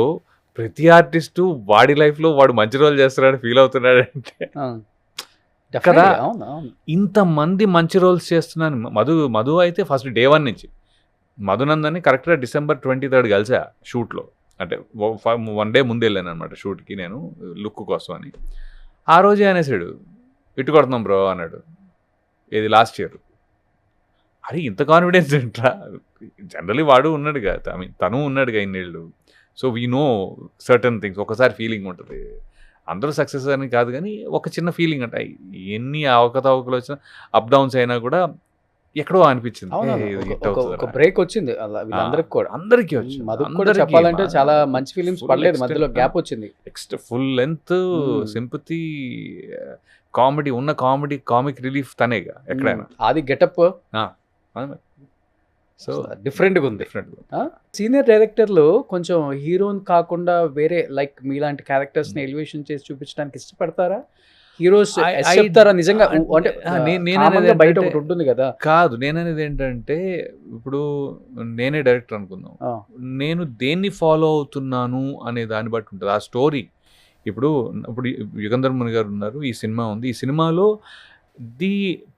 ప్రతి ఆర్టిస్టు వాడి లైఫ్లో వాడు మంచి రోల్ చేస్తున్నాడని ఫీల్ అవుతున్నాడంటే కదా. ఇంతమంది మంచి రోల్స్ చేస్తున్నాను. మధు అయితే ఫస్ట్ డే 1 నుంచి, మధునందని కరెక్ట్గా December 23rd కలిసా షూట్లో. అంటే 1 day ముందు వెళ్ళాను అనమాట షూట్కి నేను, లుక్ కోసం అని. ఆ రోజే అనేసాడు, ఇటు కొడుతున్నాం బ్రో అన్నాడు. ఇది లాస్ట్ ఇయర్. అరే ఇంత కాన్ఫిడెన్స్ ఏంట్రా? జనరలీ వాడు ఉన్నాడుగా, తను ఉన్నాడుగా ఇన్నేళ్ళు. So we know certain things. ఒకసారి ఫీలింగ్ ఉంటుంది, అందరూ సక్సెస్ అని కాదు కానీ ఒక చిన్న ఫీలింగ్ అంటే, ఎన్ని అవకతవకలు వచ్చినా అప్ డౌన్స్ అయినా కూడా ఎక్కడో అనిపించింది, బ్రేక్ వచ్చింది అందరికి కూడా. అందరికీ వచ్చింది, చెప్పాలంటే చాలా మంచి ఫీలింగ్స్ పడలేదు, మధ్యలో గ్యాప్ వచ్చింది. Next full length sympathy, comedy ఉన్న కామిక్ రిలీఫ్ తనేగా ఎక్కడైనా. అది గెటప్ సో డిఫరెంట్గా ఉంది. సీనియర్ డైరెక్టర్లు కొంచెం హీరోని కాకుండా వేరే లైక్ మీలాంటి క్యారెక్టర్స్ని ఎలివేషన్ చేసి చూపించడానికి ఇష్టపడతారా? హీరోస్ చెప్తారా నిజంగా? అంటే బయట ఒకటి ఉంటుంది కదా. కాదు, నేననేది ఏంటంటే, ఇప్పుడు నేనే డైరెక్టర్ అనుకుందాం, నేను దేన్ని ఫాలో అవుతున్నాను అనే దాన్ని బట్టి ఉంటుంది ఆ స్టోరీ. ఇప్పుడు యుగంధర్ ముని గారు ఉన్నారు, ఈ సినిమా ఉంది, ఈ సినిమాలో the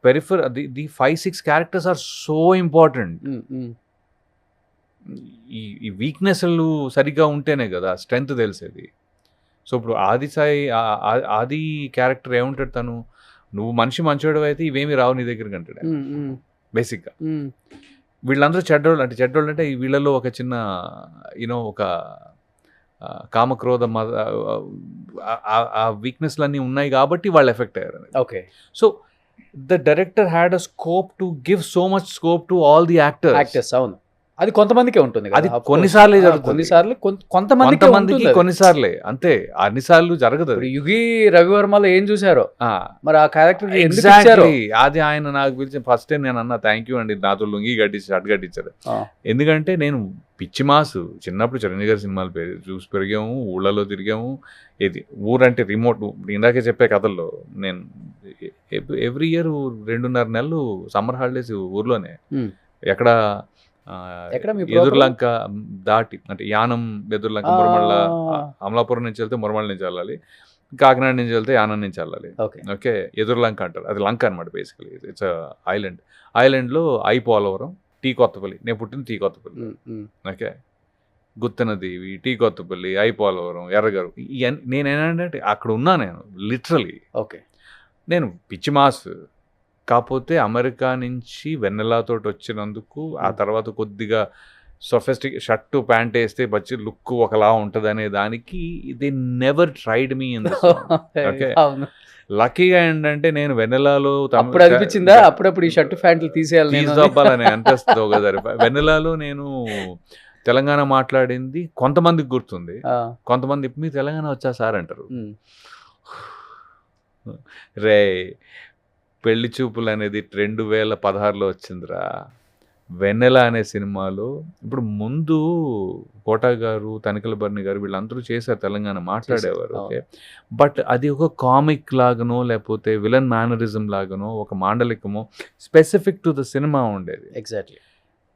5-6 characters are so important. ఈ వీక్నెస్లు సరిగ్గా ఉంటేనే కదా స్ట్రెంగ్త్ తెలిసేది. సో ఇప్పుడు ఆది క్యారెక్టర్ ఏముంటాడు, తను నువ్వు మంచోడు అయితే ఇవేమి రావు నీ దగ్గరికి అంటాడు బేసిక్గా. వీళ్ళందరూ చెడ్డోళ్ళు అంటే వీళ్ళలో ఒక చిన్న ఒక కామక్రోధ ఆ వీక్నెస్లన్నీ ఉన్నాయి కాబట్టి వాళ్ళు ఎఫెక్ట్ అయ్యారు. Okay, so the director had a scope to give so much scope to all the actors. అవును, అది కొంతమందికే ఉంటుంది కదా, అది of course. కొన్నిసార్లే జరుగుతుంది. కొన్నిసార్లు కొంతమందికి కొంతమందికి కొన్నిసార్లే, అంతే, అన్నిసార్లు జరగదు అది. యుగి రవివర్మలో ఏం చూసారో ఆ, మరి ఆ క్యారెక్టర్ ఎందుకు ఇచ్చారో. ఎగ్జాక్ట్లీ. అది ఆయన నాకు పిలిచి ఫస్ట్ టైం నేను అన్నా థ్యాంక్ యూ అండి, నాతో లుంగి కట్టించి షర్ట్ కట్టించారు. ఎందుకంటే నేను పిచ్చి మాసు చిన్నప్పుడు చిరంజీవి గారి సినిమాలు చూసి పెరిగాము, ఊళ్ళలో తిరిగాము. ఇది ఊరంటే రిమోట్, ఇందాకే చెప్పే కథల్లో నేను ఎవ్రీ ఇయర్ 2.5 నెలలు సమ్మర్ హాలిడేస్ ఊర్లోనే. ఎక్కడ ఎక్కడ మీ ఎదుర్లంక దాటి, అంటే యానం ఎదుర్లంక, మురమళ్ళ, అమలాపురం నుంచి వెళ్తే మురమళ్ళ నుంచి వెళ్ళాలి, కాకినాడ నుంచి వెళ్తే యానం నుంచి వెళ్ళాలి. ఓకే, ఎదుర్లంక అంటారు, అది లంక అనమాట బేసికలీ. It's island. ఐలాండ్లో పోలవరం, టీ కొత్తపల్లి. నేను పుట్టిన T Kothapalli. Okay, Guttanadevi, T Kothapalli, Polavaram, ఎర్రగారు. ఇవన్నీ నేనేంటంటే అక్కడ ఉన్నా నేను లిటరలీ. ఓకే, నేను పిచ్చి మాస్. కాకపోతే అమెరికా నుంచి వెన్నెలాతో వచ్చినందుకు ఆ తర్వాత కొద్దిగా సొఫిస్టిక్ షర్టు ప్యాంట్ వేస్తే బచ్చి లుక్ ఒకలా ఉంటుంది అనే దానికి they never tried me in this. Okay, లక్కీగా ఏంటంటే నేను వెన్నెలాలో అప్పుడు అనిపించిందా అప్పుడప్పుడు ఈ షర్టు ప్యాంట్లు తీసేద్దాలని అనిపిస్తుంది ఒకసారి. వెన్నెలాలో నేను తెలంగాణ మాట్లాడింది కొంతమందికి గుర్తుంది, కొంతమంది మీ తెలంగాణ వచ్చా సార్ అంటారు. రే, పెళ్లి చూపులు అనేది 2016లో వచ్చిందిరా. వెన్నెల అనే సినిమాలో ఇప్పుడు ముందు కోటా గారు, తనికల బర్ని గారు వీళ్ళందరూ చేశారు, తెలంగాణ మాట్లాడేవారు. ఓకే, బట్ అది ఒక కామిక్ లాగానో లేకపోతే విలన్ మేనరిజం లాగానో ఒక మాండలికమో స్పెసిఫిక్ టు ద సినిమా ఉండేది. ఎగ్జాక్ట్లీ.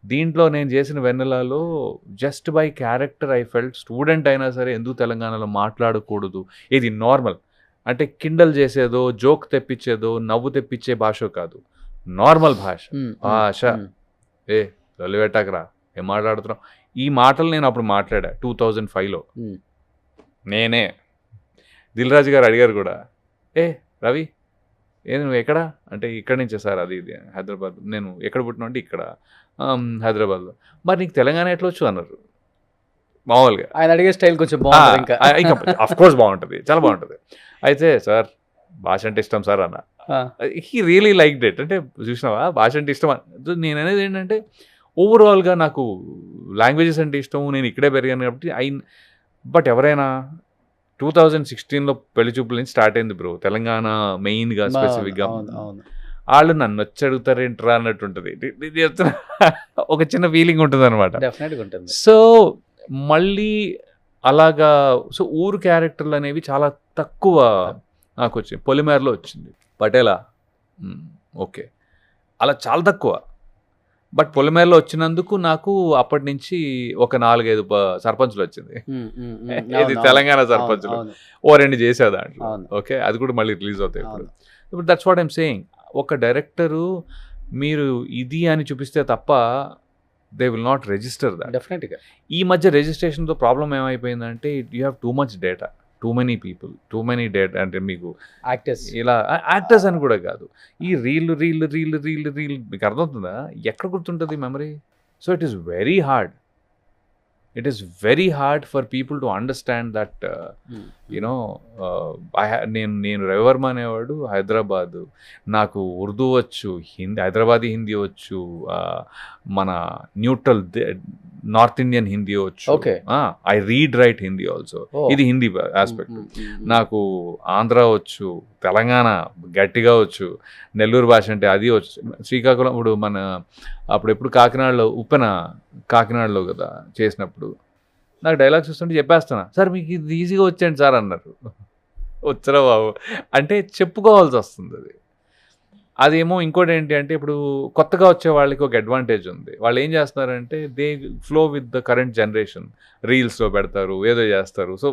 దీంట్లో నేను చేసిన వెన్నెలలో just by character I felt student అయినా సరే ఎందుకు తెలంగాణలో మాట్లాడకూడదు, ఇది నార్మల్ అంటే కిండల్ చేసేదో, జోక్ తెప్పించేదో, నవ్వు తెప్పించే భాష కాదు, నార్మల్ భాష. లొల్లి పెట్టాకరా, ఏం మాట్లాడుతున్నాం, ఈ మాటలు నేను అప్పుడు మాట్లాడా 2005లో. నేనే, దిల్ రాజు గారు అడిగారు కూడా, రవి నువ్వు ఎక్కడా అంటే, ఇక్కడి నుంచే సార్, అది ఇది హైదరాబాద్. నేను ఎక్కడ పుట్టినా అంటే ఇక్కడ హైదరాబాద్లో. మరి నీకు తెలంగాణ ఎట్లా వచ్చు అన్నారు. మామూలుగా ఆయన అడిగే స్టైల్ కొంచెం బాగుంటుంది, అఫ్ కోర్స్ బాగుంటుంది, చాలా బాగుంటుంది. అయితే సార్ భాష అంటే ఇష్టం సార్ అన్న. He really like debt. అంటే చూసినావా భాష అంటే ఇష్టం. నేను అనేది ఏంటంటే ఓవరాల్గా నాకు లాంగ్వేజెస్ అంటే ఇష్టం, నేను ఇక్కడే పెరిగాను కాబట్టి బట్ ఎవరైనా 2016లో పెళ్లి చూపుల నుంచి స్టార్ట్ అయింది బ్రో తెలంగాణ మెయిన్గా స్పెసిఫిక్గా. వాళ్ళు నన్ను వచ్చి అడుగుతారేంట్రా అన్నట్టు ఉంటుంది, ఒక చిన్న ఫీలింగ్ ఉంటుంది అనమాట. సో మళ్ళీ అలాగా. సో ఊరు క్యారెక్టర్లు అనేవి చాలా తక్కువ నాకు వచ్చింది. పొలిమేరలో వచ్చింది, పటేలా, ఓకే, అలా చాలా తక్కువ. బట్ పొలిమేరలో వచ్చినందుకు నాకు అప్పటి నుంచి ఒక 4-5 సర్పంచులు వచ్చింది. ఇది తెలంగాణ సర్పంచులు, 2 చేసే దాంట్లో. ఓకే, అది కూడా మళ్ళీ రిలీజ్ అవుతాయి ఇప్పుడు. ఇప్పుడు దట్స్ వాట్ ఐమ్ సేయింగ్. ఒక డైరెక్టరు మీరు ఇది అని చూపిస్తే తప్ప they will not register that. డెఫినెట్గా ఈ మధ్య రిజిస్ట్రేషన్తో ప్రాబ్లం ఏమైపోయిందంటే you have too much data, too many people, too many data. అంటే మీకు యాక్టర్స్, ఇలా యాక్టర్స్ అని కూడా కాదు, ఈ రీల్ మీకు అర్థమవుతుందా, ఎక్కడ గుర్తుంటుంది memory. So it is very hard, it is very hard for people to understand that you know. నేను రవివర్మ అనేవాడు హైదరాబాదు, నాకు ఉర్దూ వచ్చు, హిందీ, హైదరాబాదీ హిందీ వచ్చు, మన న్యూట్రల్ నార్త్ ఇండియన్ హిందీ వచ్చు. I read write Hindi also, ఇది హిందీ ఆస్పెక్ట్. నాకు ఆంధ్ర వచ్చు, తెలంగాణ గట్టిగా వచ్చు, నెల్లూరు భాష అంటే అది వచ్చు, శ్రీకాకుళం. ఇప్పుడు మన అప్పుడు కాకినాడలో ఉప్పెన, కాకినాడలో కదా చేసినప్పుడు నాకు డైలాగ్స్ వస్తుంటే చెప్పేస్తున్నా, సార్ మీకు ఇది ఈజీగా వచ్చేయండి సార్ అన్నారు. వచ్చరా బాబు అంటే చెప్పుకోవాల్సి వస్తుంది. అదేమో ఇంకోటి ఏంటి అంటే ఇప్పుడు కొత్తగా వచ్చే వాళ్ళకి ఒక అడ్వాంటేజ్ ఉంది. వాళ్ళు ఏం చేస్తున్నారంటే they flow with the current generation, రీల్స్లో పెడతారు, ఏదో చేస్తారు. సో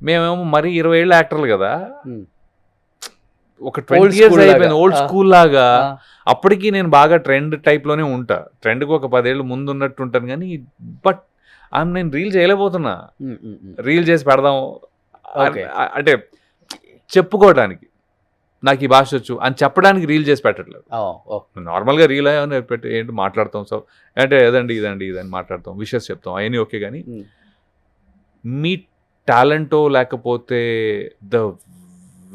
మేమేమో మరీ 20 ఏళ్ళ యాక్టర్లు కదా, ఒక 20 years అయిపోయింది, ఓల్డ్ స్కూల్ లాగా. అప్పటికి నేను బాగా ట్రెండ్ టైప్లోనే ఉంటా, ట్రెండ్కి ఒక 10 ఏళ్ళు ముందు ఉన్నట్టు ఉంటాను. కానీ బట్ నేను రీల్ చేయలేకపోతున్నా, రీల్ చేసి పెడదాం అంటే చెప్పుకోవడానికి నాకు ఈ భాష వచ్చు అని చెప్పడానికి రీల్ చేసి పెట్టట్లేదు. నార్మల్గా రీల్ అని పెట్టి ఏంటి మాట్లాడతాం, సో అంటే ఏదండి ఇదండి ఇదని మాట్లాడతాం, విషెస్ చెప్తాం, అవన్నీ ఓకే. కానీ మీ టాలెంటో లేకపోతే ద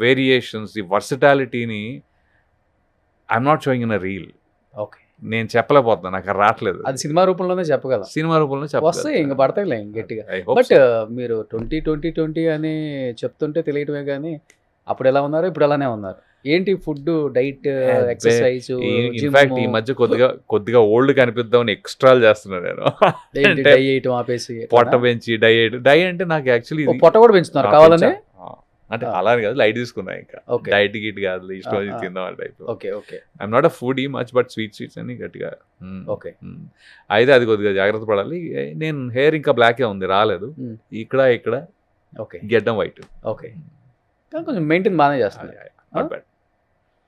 వేరియేషన్స్, ది వర్సటాలిటీని I'm not showing in a reel. Okay, నేను చెప్పలేకపోతున్నా, నాకు రావట్లేదు. అది సినిమా రూపంలోనే చెప్పగలం. సినిమా రూపంలో వస్తాయి, ఇంక పడతాయిలే గట్టిగా. బట్ మీరు 20 అని చెప్తుంటే తెలియటమే కానీ అప్పుడు ఎలా ఉన్నారు, ఇప్పుడు అలానే ఉన్నారు. ఏంటి ఫుడ్, డైట్, ఎక్సర్సైజ్? ఇన్ఫాక్ట్ ఈ మధ్య కొద్దిగా ఓల్డ్ కనిపిద్దామని ఎక్స్ట్రాలు చేస్తున్నా నేను. డై చేయటం ఆపేసి పొట్ట పెంచి డై అంటే నాకు యాక్చువల్లీ పొట్ట కూడా పెంచుతున్నారు కావాలని. అంటే అలా కాదు, లైట్ తీసుకున్నా, ఇంకా డైట్ గిట్ కాదు, ఇష్టం తిందాం type. Okay okay. I'm not a foodie much, but sweets అని గట్టిగా. ఓకే. అయితే అది కొద్దిగా జాగ్రత్త పడాలి. నేను హెయిర్ ఇంకా బ్లాకే ఉంది, రాలేదు. ఇక్కడ ఓకే, గెడ్డం వైట్. ఓకే, కానీ కొంచెం మెయింటైన్ బాగానే చేస్తుంది.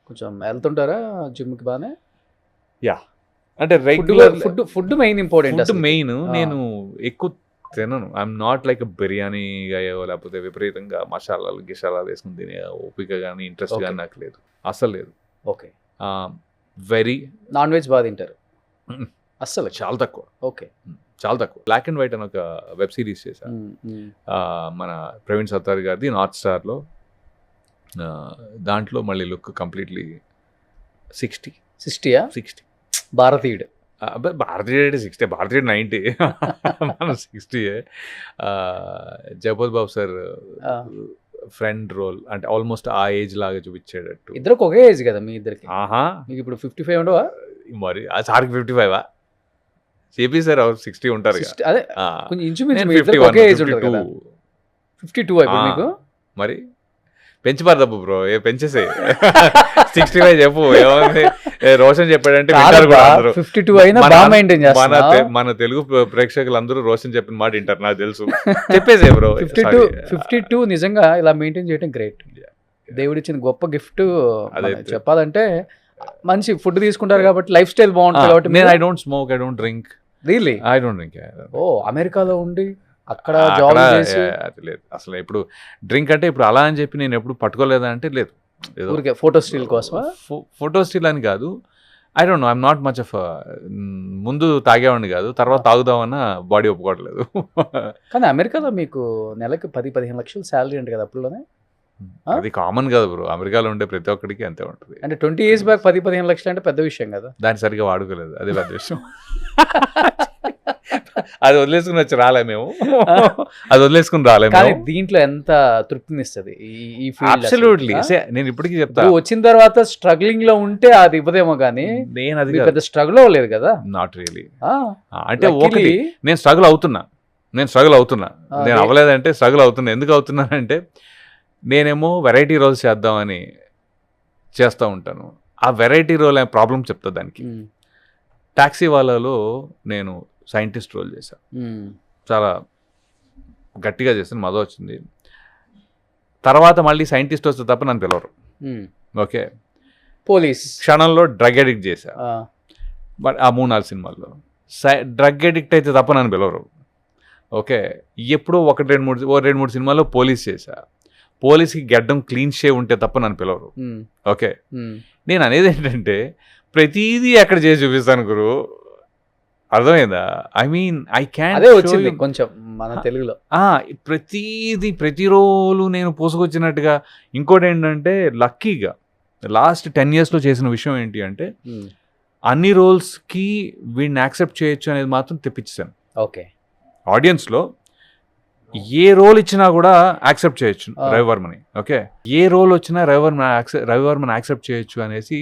కొంచెం వెళ్తుంటారా జిమ్కి బాగానే? యా, అంటే regular food main important. Food main. నేను ఎక్కువ తినను. ఐఎమ్ నాట్ లైక్ బిర్యానీ గాయో లేకపోతే విపరీతంగా మసాలాలు గిషాలాలు వేసుకుని తినే ఓపిక కానీ ఇంట్రెస్ట్ కానీ నాకు లేదు, అస్సలు లేదు. ఓకే. వెరీ నాన్ వెజ్ బాగా తింటారు? అస్సలు చాలా తక్కువ. ఓకే, చాలా తక్కువ. బ్లాక్ అండ్ వైట్ అని ఒక వెబ్ సిరీస్ చేశాను మన ప్రవీణ్ సత్తార్ గారిది, నార్త్ స్టార్లో. దాంట్లో మళ్ళీ లుక్ కంప్లీట్లీ 60 భారతీయుడు. భారతీయుడు 60, భారతీయుడు 90, మనం 60. జగపత్ బాబు సార్ ఫ్రెండ్ రోల్, అంటే ఆల్మోస్ట్ ఆ ఏజ్ లాగా చూపించేటట్టు. ఇద్దరికి ఒకే ఏజ్ కదా మీ ఇద్దరికి? మీకు ఇప్పుడు 55 ఉండవా మరి? ఆ సార్కి 55 చెప్పి సార్ 60 ఉంటారు. అదే కొంచెం ఇంచుమించు ఒకే ఏజ్ ఉంటుంది కదా. 52 అయిపోయి మీకు మరి పెంచిపారు తప్పు బ్రో, పెంచేసే 65 చెప్పు. ఏమైంది రోషన్ చెప్పాడంటే 52 అయినా బాగా మెయింటైన్ చేస్తున్నారు. మన తెలుగు ప్రేక్షకులందరూ రోషన్ చెప్పిన మాట వింటారు, నాకు తెలుసు. చెప్పేసే బ్రో. 52 నిజంగా ఇలా మెయింటైన్ చేయడం గ్రేట్. దేవుడిచ్చిన గొప్ప గిఫ్ట్. చెప్పాలంటే మంచి ఫుడ్ తీసుకుంటారు కాబట్టి లైఫ్ స్టైల్ బాగుంటుంది కాబట్టి. నేను I don't smoke, I don't drink. Really? I don't drink. Oh, అమెరికాలో ఉండి అక్కడ జాబ్ చేసి అది లేదు అసలు. ఇప్పుడు డ్రింక్ అంటే ఇప్పుడు అలా అని చెప్పి నేను ఎప్పుడు పట్టుకోలేదా అంటే లేదు. ఫోటో స్టిల్ కోసమా? ఫోటో స్టిల్ అని కాదు. I don't know, I'm not much of. ముందు తాగేవాడిని కాదు, తర్వాత తాగుదామన్నా బాడీ ఒప్పుకోవట్లేదు. కానీ అమెరికాలో మీకు నెలకి 10-15 లక్షలు శాలరీ అంటే కదా అప్పుడులోనే? అది కామన్ కదా బ్రో, అమెరికాలో ఉండే ప్రతి ఒక్కడికి అంతే ఉంటుంది. అంటే 20 years బ్యాక్ 10-15 లక్షలు అంటే పెద్ద విషయం కదా. దాన్ని సరిగ్గా వాడుకోలేదు, అదే పెద్ద విషయం. అది వదిలేసుకుని వచ్చి రాలే మేము, అది వదిలేసుకుని రాలేము. కానీ దీంట్లో ఎంత తృప్తినిస్తుంది ఈ ఫీల్డ్? అబ్సల్యూట్లీ. నేను ఇప్పటికీ చెప్తా, వచ్చిన తర్వాత స్ట్రగ్లింగ్ లో ఉంటే అది ఇవ్వదేమో, కానీ నేను అది పెద్ద స్ట్రగుల్ అవ్వలేదు కదా. Not really. అంటే ఒకటి నేను స్ట్రగుల్ అవుతున్నా, నేను అవ్వలేదంటే స్ట్రగుల్ అవుతున్నా. ఎందుకు అవుతున్నానంటే నేనేమో వెరైటీ రోల్స్ చేద్దామని చేస్తూ ఉంటాను. ఆ వెరైటీ రోల్ అనే ప్రాబ్లం చెప్తా దానికి. టాక్సీ వాళ్ళలో నేను సైంటిస్ట్ రోల్ చేశాను, చాలా గట్టిగా చేశాను, మజా వచ్చింది. తర్వాత మళ్ళీ సైంటిస్ట్ వస్తే తప్ప నన్ను పిలవరు. ఓకే. పోలీస్ క్షణంలో డ్రగ్ అడిక్ట్ చేశా, బట్ ఆ 3-4 సినిమాల్లో డ్రగ్ అడిక్ట్ అయితే తప్ప నన్ను పిలవరు. ఓకే. ఎప్పుడో 2-3 సినిమాల్లో పోలీస్ చేశా, పోలీస్కి గెడ్డం క్లీన్ షేవ్ ఉంటే తప్ప నన్ను పిలవరు. ఓకే. నేను అనేది ఏంటంటే ప్రతిదీ అక్కడ చేసి చూపిస్తాను గురు, అర్థమైందా? I mean I can. అదే వచ్చింది కొంచెం మన తెలుగులో. ప్రతి రోలు నేను పోసుకొచ్చినట్టుగా. ఇంకోటి ఏంటంటే లక్కీగా లాస్ట్ 10 yearsలో చేసిన విషయం ఏంటి అంటే అన్ని రోల్స్కి వీడిని యాక్సెప్ట్ చేయొచ్చు అనేది మాత్రం తెప్పించాను. ఓకే. ఆడియన్స్లో ఏ రోల్ ఇచ్చినా కూడా యాక్సెప్ట్ చేయొచ్చు రవివర్మని. ఓకే. ఏ రోల్ వచ్చినా రవివర్మని యాక్సెప్ట్ చేయొచ్చు అనేసి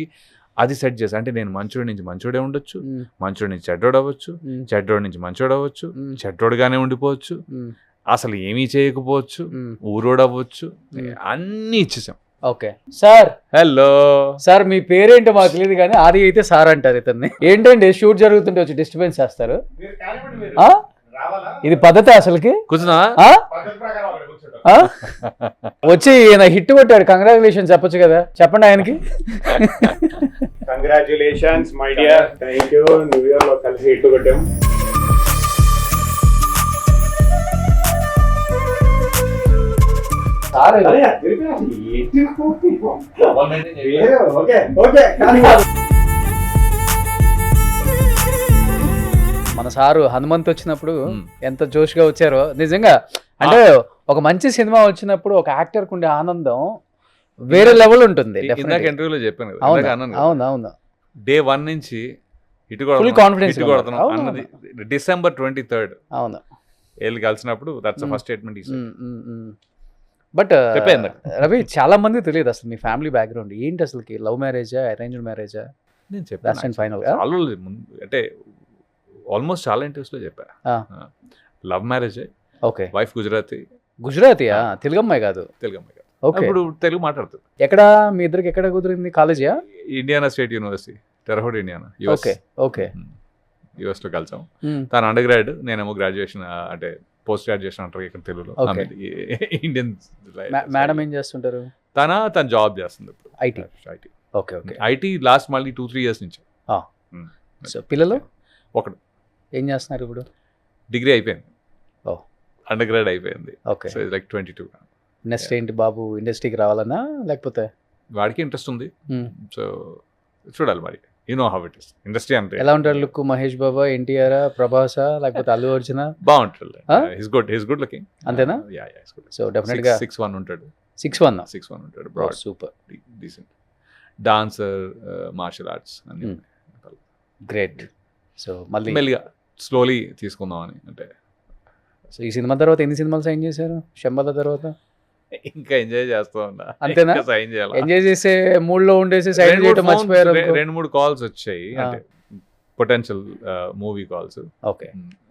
అది సెట్ చేసి, అంటే నేను మంచోడి నుంచి మంచోడే ఉండొచ్చు, మంచోడి నుంచి చెడ్డోడు అవ్వచ్చు, చెడ్డోడి నుంచి మంచోడు అవ్వచ్చు, చెడ్డోడుగానే ఉండిపోవచ్చు, అసలు ఏమీ చేయకపోవచ్చు, ఊరోడు అవ్వచ్చు, అన్నీ ఇచ్చేసాం. ఓకే. సార్, హలో సార్, మీ పేరేంటో మాకు తెలియదు కానీ ఆది అయితే సార్ అంటారు ఇతన్ని. ఏంటండి షూట్ జరుగుతుంటే వచ్చి డిస్టర్బెన్స్ చేస్తారు? ఇది పద్ధతి అసలుకి? కూర్చున్నా వచ్చి ఈయన హిట్ కొట్టాడు, కంగ్రాచులేషన్ చెప్పొచ్చు కదా. చెప్పండి ఆయనకి. Congratulations my dear, thank you. New year లో కలిసి హిట్ కొట్టాం. మన సారు హనుమంత్ వచ్చినప్పుడు ఎంత జోష్గా వచ్చారో నిజంగా. అంటే ఒక మంచి సినిమా వచ్చినప్పుడు ఒక యాక్టర్కి ఉండే ఆనందం వేరే లెవెల్ ఉంటుంది. ఇందాక ఇంటర్వ్యూలో చెప్పాను. అవును. డే 1 నుంచి ఇటు Full confidence ఇటు గా కొడుతున్నాం ఉన్నారు. అన్నది December 23rd అవును. వెళ్ళి కలిసినప్పుడు దట్స్ ఫస్ట్ స్టేట్మెంట్ ఈసారి. బట్ చెప్పేయండి. రవి, చాలా మంది తెలియదు అసలు మీ ఫ్యామిలీ బ్యాక్గ్రౌండ్ ఏంటి, అసలుకి లవ్ మ్యారేజా అరేంజ్డ్ మ్యారేజా? నేను లాస్ట్ చెప్పాను అండ్ ఫైనల్ గా చాలా రోజులు ముందు, అంటే ఆల్మోస్ట్ చాలా ఇంట్రెస్ట్లో చెప్పా. Love marriage, okay. Wife Gujarati, గుజరాతీయా? తెలుగు అమ్మాయి కాదు. తెలుగు అమ్మాయి కాదు. ఓకే. ఇప్పుడు తెలుగు మాట్లాడుతుంది. ఎక్కడ మీ ఇద్దరికి ఎక్కడ కుదిరింది? కాలేజీయా? Indiana state university, Terre Haute Indiana, okay okay. యూఎస్లో కలిసాం. తను అండర్ గ్రాడ్, నేనేమో గ్రాడ్యుయేషన్, అంటే పోస్ట్ గ్రాడ్యుయేషన్ అంటారు ఇక్కడ తెలుగులో, Okay. ఇండియన్. మేడం ఏం చేస్తుంటారు? తన జాబ్ చేస్తుంది ఇప్పుడు IT. IT. Okay okay. IT last మళ్ళీ 2-3 years నుంచి. సో పిల్లలు ఒకడు ఏం చేస్తున్నారు ఇప్పుడు? డిగ్రీ అయిపోయింది, Oh. అండర్ గ్రాడ్ అయిపోయింది. ఓకే. So like 22. నెక్స్ట్ ఏంటి బాబు, ఇండస్ట్రీకి రావాలన్నా లేకపోతే? వాడికి ఇంట్రెస్ట్ ఉంది, సో చూడాలి మరి. You know how it is industry అంటే. ఎలా ఉంటారు లుక్? మహేష్ బాబా, ఎన్టీఆర్, ప్రభాసా, లేకపోతే అల్లు అర్జున? బాగుంటుంది. Huh? He's good looking. అంతేనా? సో డెఫినెట్ గా 6'1" ఉంటాడు. 6'1". 6'1" ఉంటాడు. Broad, super, decent dancer, martial arts అన్ని. గ్రేట్. సో మళ్ళీ మెల్లిగా స్లోలీ తీసుకుందామని. అంటే సో ఈ సినిమా తర్వాత ఎన్ని సినిమాలు సైన్ చేశారు? శంబాల తర్వాత ఇంకా ఎంజాయ్ చేస్తూ ఉన్నా. అంతేనా? ఇంకా సైన్ చేయాలి. ఎంజాయ్ చేసే మూడ్ లో ఉండేసి సైన్ చేయడం మర్చిపోయారు అనుకో. 2-3 కాల్స్ వచ్చాయి, అంటే పొటెన్షియల్ మూవీ కాల్స్. ఓకే.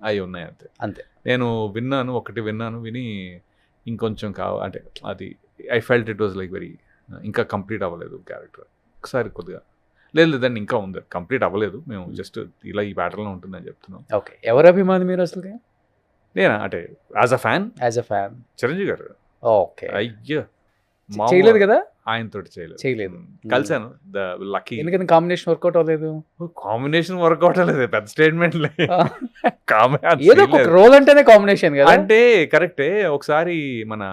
అవి ఉన్నాయి అంతే. అంతే. నేను ఒకటి విన్నాను, విని ఇంకొంచెం అంటే అది I felt it was like very, ఇంకా కంప్లీట్ అవ్వలేదు క్యారెక్టర్. ఒకసారి కొద్దిగా లేదు దాన్ని ఇంకా ఉంది, కంప్లీట్ అవ్వలేదు, మేము జస్ట్ ఇలా ఈ ప్యాటర్న్లో ఉంటుందని చెప్తున్నాం. ఓకే. ఎవరు అభిమాని మీరు అసలు? నేనా అంటే యాజ్ అ ఫ్యాన్ చిరంజీవి గారు. ఓకే. అయ్యో చేయలేదు కదా? ఆయనతో చేయలేదు. కలిసాను. The lucky. ఎందుకని కాంబినేషన్ వర్కౌట్ అవ్వలేదు? కాంబినేషన్ వర్కౌట్ అవ్వలేదు, పెద్ద స్టేట్మెంట్. ఏదో ఒక రోల్ అంటేనే కాంబినేషన్ కదా. అంటే కరెక్టే. ఒకసారి మన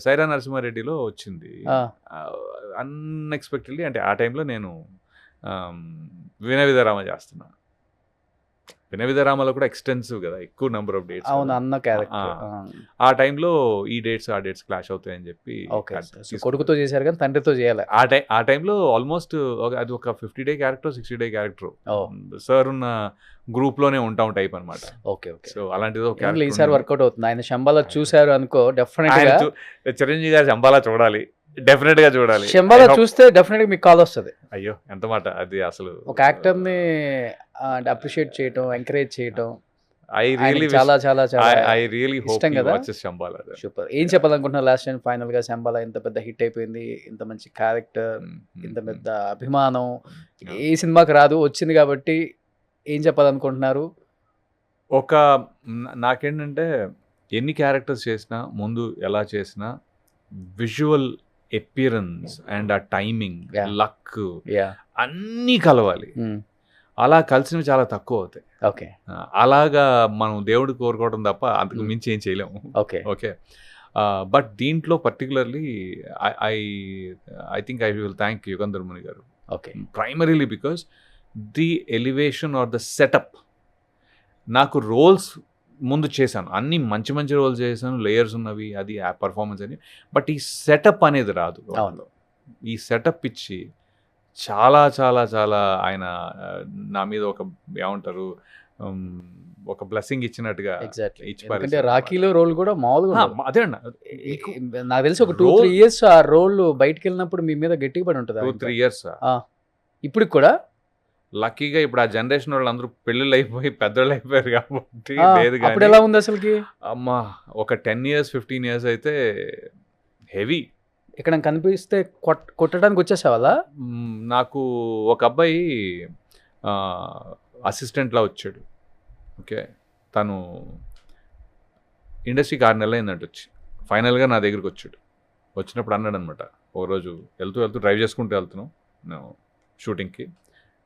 సైరా నరసింహారెడ్డిలో వచ్చింది అన్ఎక్స్పెక్టెడ్లీ. అంటే ఆ టైంలో నేను వినయ విధరామ చేస్తున్నా. వినయ విధరామలో కూడా ఎక్స్టెన్సివ్ కదా, ఎక్కువ నెంబర్ ఆఫ్ డేట్స్. అవును, అన్న క్యారెక్టర్. ఆ టైంలో ఈ డేట్స్ ఆ డేట్స్ క్లాష్ అవుతాయని చెప్పి కొడుకుతో చేశారు కానీ తండ్రితో చేయాలి. ఆ టైంలో ఆల్మోస్ట్ అది ఒక 50-day character, 60-day character. Sir ఉన్న గ్రూప్ లోనే ఉంటాం టైప్ అనమాట. Okay okay. సో అలాంటిది ఈసారి వర్కౌట్ అవుతుంది. ఆయన శంబాలా చూశారు అనుకో, డెఫినెట్ గా చిరంజీవి గారు శంబాలా చూడాలి, డెఫినెట్ గా చూడాలి. శంబాలా చూస్తే డెఫినెట్ గా మీకు కాల్ వస్తుంది. అయ్యో ఎంత మాట అది. అసలు ఒక యాక్టర్ ని అప్రిషియేట్ చేయటం, ఎంకరేజ్ చేయటం ఐ రియల్లీ చాలా చాలా చాలా ఐ రియల్లీ హోప్ ఇష్టం కదా. శంబాలా సూపర్. ఏం చెప్పాలనుకుంటున్నారు లాస్ట్ అండ్ ఫైనల్ గా? శంబాలా ఇంత పెద్ద హిట్ అయిపోయింది, ఇంత మంచి క్యారెక్టర్, ఇంత పెద్ద అభిమానం, ఏ సినిమాకి రాదు, వచ్చింది కాబట్టి ఏం చెప్పాలనుకుంటున్నారు? నాకేంటంటే ఎన్ని క్యారెక్టర్స్ చేసినా, ముందు ఎలా చేసినా విజువల్ ఎపియరెన్స్ అండ్ ఆ టైమింగ్, లక్ అన్నీ కలవాలి. అలా కలిసినవి చాలా తక్కువ అవుతాయి. ఓకే. అలాగా మనం దేవుడు కోరుకోవడం తప్ప అంతకు మించి ఏం చేయలేము. Okay okay. బట్ దీంట్లో particularly I think I will thank Yugandhar Muni garu. Okay. Primarily because the elevation or the setup. నాకు రోల్స్ ముందు చేశాను, అన్ని మంచి మంచి రోల్స్ చేశాను, లేయర్స్ ఉన్నవి, అది ఆ పర్ఫార్మెన్స్ అని. బట్ ఈ సెటప్ అనేది రాదు. ఈ సెటప్ ఇచ్చి చాలా చాలా చాలా ఆయన నా మీద ఒక ఏమంటారు ఒక బ్లెస్సింగ్ ఇచ్చినట్టుగా ఇచ్చి. రాకీలో రోల్ కూడా మామూలుగా అదే అన్న. నాకు తెలిసి ఒక 2-3 years ఆ రోల్ బయటకు వెళ్ళినప్పుడు మీ మీద గట్టిగా పడి ఉంటుంది. 2-3 years ఇప్పుడు కూడా లక్కీగా ఇప్పుడు ఆ జనరేషన్ వాళ్ళు అందరూ పెళ్ళిళ్ళు అయిపోయి పెద్దోళ్ళు అయిపోయారు కాబట్టి లేదు. అప్పుడు ఎలా ఉంది అసలుకి? అమ్మా ఒక 10 years 15 years అయితే హెవీ. ఇక్కడ కనిపిస్తే కొట్టడానికి వచ్చేసావాలా? నాకు ఒక అబ్బాయి అసిస్టెంట్లా వచ్చాడు. ఓకే. తను ఇండస్ట్రీకి 6 నెలలు అయిందంట వచ్చి. ఫైనల్గా నా దగ్గరికి వచ్చాడు. వచ్చినప్పుడు అన్నాడు అనమాట, ఒకరోజు వెళ్తూ డ్రైవ్ చేసుకుంటూ వెళ్తున్నాం నేను షూటింగ్కి,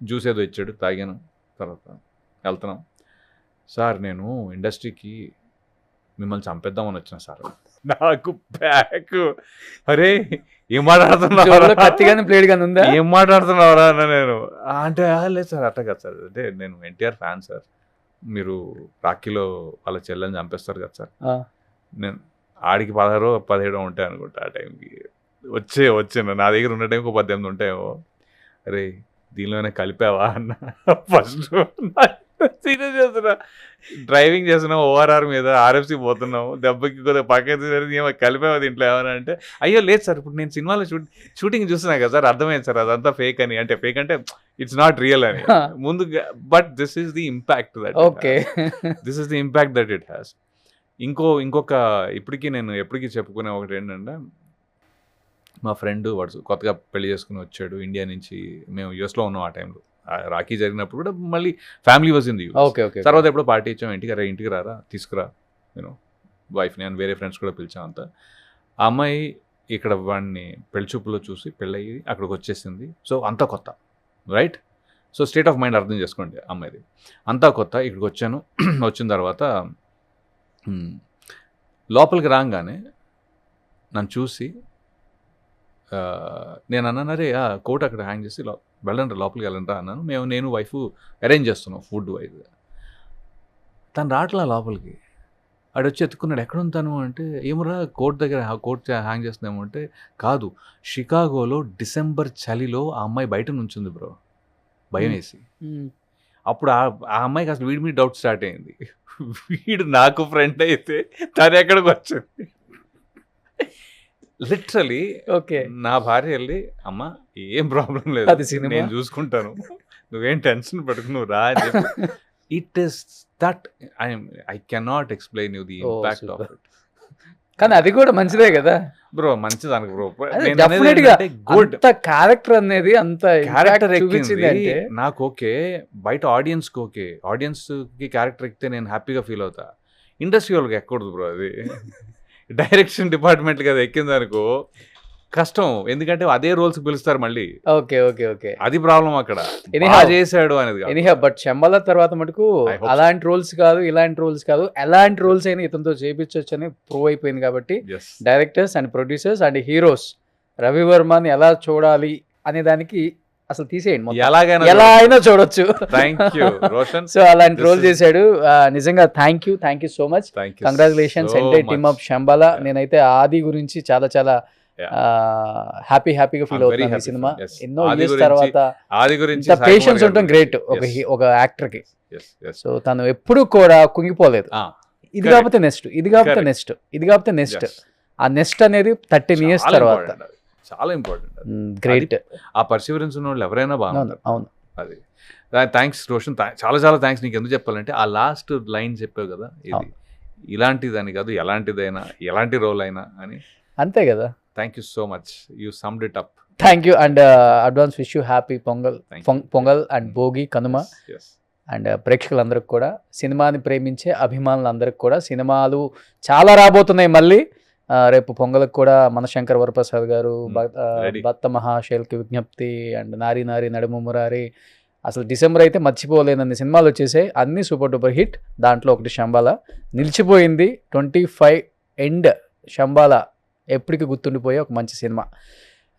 జ్యూస్ ఏదో ఇచ్చాడు, తాగాను. తర్వాత వెళ్తున్నాం, సార్ నేను ఇండస్ట్రీకి మిమ్మల్ని చంపేద్దామని వచ్చిన సార్. నాకు బ్యాక్, అరే ఏం మాట్లాడుతున్నావు, కత్తిగానే ప్లేడ్ గానే ఉందా, ఏం మాట్లాడుతున్నావురా అన్న. నేను అంటే లేదు సార్ అట్లా కాదు సార్, అంటే నేను ఎన్టీఆర్ ఫ్యాన్ సార్, మీరు రాఖీలో వాళ్ళ చెల్లెని చంపేస్తారు కదా సార్. నేను ఆడికి 16-17 ఉంటాయి అనుకుంటా ఆ టైంకి. వచ్చాను నా దగ్గర ఉన్న టైంకి 18 ఉంటాయేమో. అరే దీనిలోనే కలిపావా అన్న. ఫస్ట్ సీరియస్ చేస్తున్నా, డ్రైవింగ్ చేస్తున్నాం ఓఆర్ఆర్ మీద, ఆర్ఎఫ్సి పోతున్నాం, దెబ్బకి కొద్దిగా పక్కన కలిపావా దీంట్లో ఏమన్నా అంటే, అయ్యో లేదు సార్ ఇప్పుడు నేను సినిమాలో షూటింగ్ చూస్తున్నా కదా సార్, అర్థమైంది సార్ అదంతా ఫేక్ అని. అంటే ఫేక్ అంటే ఇట్స్ నాట్ రియల్ అని ముందు, but this is the impact that okay this is the impact that it has. ఇంకొక ఇప్పటికీ నేను ఎప్పటికీ చెప్పుకునే ఒకటి ఏంటంటే, మా ఫ్రెండ్ వాడు కొత్తగా పెళ్లి చేసుకుని వచ్చాడు ఇండియా నుంచి, మేము యూఎస్లో ఉన్నాం ఆ టైంలో, రాఖీ జరిగినప్పుడు కూడా మళ్ళీ family was in the US. Okay okay తర్వాత ఎప్పుడో పార్టీ ఇచ్చాం, ఇంటికి రారా తీసుకురా, నేను వైఫ్ని అని వేరే ఫ్రెండ్స్ కూడా పిలిచాం అంతా. ఆ అమ్మాయి ఇక్కడ వాడిని పెళ్లి చూపులో చూసి పెళ్ళయి అక్కడికి వచ్చేసింది. సో అంతా కొత్త, right? So state of mind అర్థం చేసుకోండి అమ్మాయిది. అంతా కొత్త, ఇక్కడికి వచ్చాను. వచ్చిన తర్వాత లోపలికి రాగానే నన్ను చూసి నేను అన్నాను, అరే కోట్ అక్కడ హ్యాంగ్ చేసి వెళ్ళండి లోపలికి వెళ్ళండి అన్నాను. నేను వైఫ్ అరేంజ్ చేస్తున్నాం ఫుడ్ వైజ్. తను రావట్లా లోపలికి. ఆడొచ్చి ఎత్తుకున్నాడు, ఎక్కడ ఉంటాను అంటే, ఏమరా కోట్ దగ్గర కోట్ హ్యాంగ్ చేస్తున్నాము అంటే, కాదు షికాగోలో డిసెంబర్ చలిలో ఆ అమ్మాయి బయట నుంచుంది బ్రో, భయం వేసి. అప్పుడు ఆ అమ్మాయికి అసలు వీడి మీద డౌట్ స్టార్ట్ అయింది, వీడు నాకు ఫ్రెండ్ అయితే తను ఎక్కడికి వచ్చింది. లిటరలీ ఓకే నా భార్య వెళ్ళి, అమ్మ ఏం ప్రాబ్లం లేదు, అది సినిమా. నేను చూసుకుంటాను, నువ్వేం టెన్షన్ పడుకు, నువ్వు రా అని చెప్పి. It is that I cannot explain you the impact of it. కానీ అది కూడా మంచిదే కదా బ్రో, మంచిది అనుకో బ్రో. డెఫినెట్ గా గుడ్ క్యారెక్టర్ అనేది అంత క్యారెక్టర్ చూపించింది ఎక్కింది అంటే నాకు ఓకే, బయట ఆడియన్స్కి ఓకే, ఆడియన్స్కి క్యారెక్టర్ ఎక్కితే నేను హ్యాపీగా ఫీల్ అవుతా. ఇండస్ట్రీ వాళ్ళకి ఎక్కకూడదు బ్రో అది. డైరెక్షన్ డిపార్ట్మెంట్ కదా ఎక్కింది అనుకో కష్టం, ఎందుకంటే అదే రోల్స్ పిలుస్తారు మళ్ళీ. ఓకే ఓకే ఓకే అది ప్రాబ్లం అక్కడ, Anyhow. బాగా చేశాడు అనేది కాదు. ఎనీహా బట్ శంబల తర్వాత మటుకు I hope so. అలాంటి రోల్స్ కాదు, ఇలాంటి రోల్స్ కాదు, ఎలాంటి రోల్స్ అయినా ఇతనితో చేయించవచ్చు అని ప్రూవ్ అయిపోయింది. కాబట్టి Yes. Directors and producers and heroes రవివర్మని ఎలా చూడాలి అనే దానికి అసలు తీసేయండి మొత్తం. ఎలాగైనా ఎలా అయినా చూడొచ్చు. థ్యాంక్ యూ రోషన్, సో అలాంటి This రోల్ is- చేశాడు. నిజంగా thank you so much, thank you, congratulations entire team of Shambhala. నేనైతే ఆది గురించి చాలా హ్యాపీగా ఫీల్ అవుతున్నాను ఈ సినిమా. ఎన్నో ఆది ఇయర్స్ గురించి, తర్వాత ఆది గురించి ఇంత పేషెన్స్ ఉండటం గ్రేట్ ఒక యాక్టర్ కి. సో తను ఎప్పుడు కూడా కుంగిపోలేదు. ఇది కాకపోతే నెక్స్ట్, ఇది కాకపోతే Correct. నెక్స్ట్, ఇది కాకపోతే నెక్స్ట్. ఆ నెక్స్ట్ అనేది 13 years తర్వాత. చాలా ఇంపార్టెంట్. గ్రేట్. ఆ పర్సివరెన్స్ ఉన్న వాళ్ళు ఎవరైనా బాగుంటారు. అవును. అది థ్యాంక్స్ రోషన్, చాలా థ్యాంక్స్. నీకు ఎందుకు చెప్పాలంటే ఆ లాస్ట్ లైన్ చెప్పావు కదా, ఇది ఇలాంటిదని కాదు, ఎలాంటిదైనా, ఎలాంటి రోల్ అయినా అని. అంతే కదా. Thank you so much, you summed it up. Thank you and advance wish you happy Pongal. Thank you. Pongal and Bhogi, Kanuma. Yes. And ప్రేక్షకులందరికి కూడా, సినిమాని ప్రేమించే అభిమానులందరికి కూడా, సినిమాలు చాలా రాబోతున్నాయి మళ్ళీ. రేపు పొంగలకు కూడా మనశంకర్ వరప్రసాద్ గారు, ready. భక్త మహాశైల్కి విజ్ఞప్తి అండ్ నారీ నడుము మురారి, అసలు డిసెంబర్ అయితే మర్చిపోలేనన్ని సినిమాలు వచ్చేసాయి. అన్నీ సూపర్ డూపర్ హిట్. దాంట్లో ఒకటి శంబాల నిలిచిపోయింది. 25 ఎండ్ శంబాల ఎప్పటికీ గుర్తుండిపోయే ఒక మంచి సినిమా.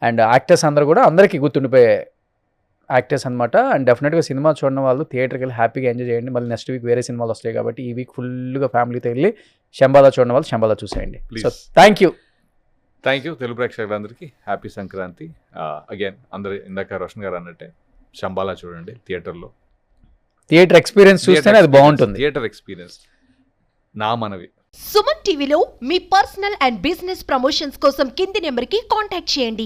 అండ్ యాక్టర్స్ అందరూ కూడా అందరికీ గుర్తుండిపోయే యాక్టర్స్ అనమాట. అండ్ డెఫినెట్గా సినిమా చూడడం వాళ్ళు థియేటర్కి వెళ్ళి హ్యాపీగా ఎంజాయ్ చేయండి. మళ్ళీ నెక్స్ట్ వీక్ వేరే సినిమాలు వస్తాయి కాబట్టి ఈ వీక్ ఫుల్గా ఫ్యామిలీతో వెళ్ళి శంబాల చూడడం వాళ్ళు శంబాల చూసేయండి. Please. So thank you. Telugu ప్రేక్షకులందరికీ హ్యాపీ సంక్రాంతి. అగైన్ అందరు ఇందాక రోషన్ గారు అన్నట్టే శంబాలా చూడండి థియేటర్లో. థియేటర్ ఎక్స్పీరియన్స్ చూస్తేనే అది బాగుంటుంది. థియేటర్ ఎక్స్పీరియన్స్ నా మనవి. సుమన్ టీవీలో మీ పర్సనల్ అండ్ బిజినెస్ ప్రమోషన్స్ కోసం కింది నెంబర్కి కాంటాక్ట్ చేయండి.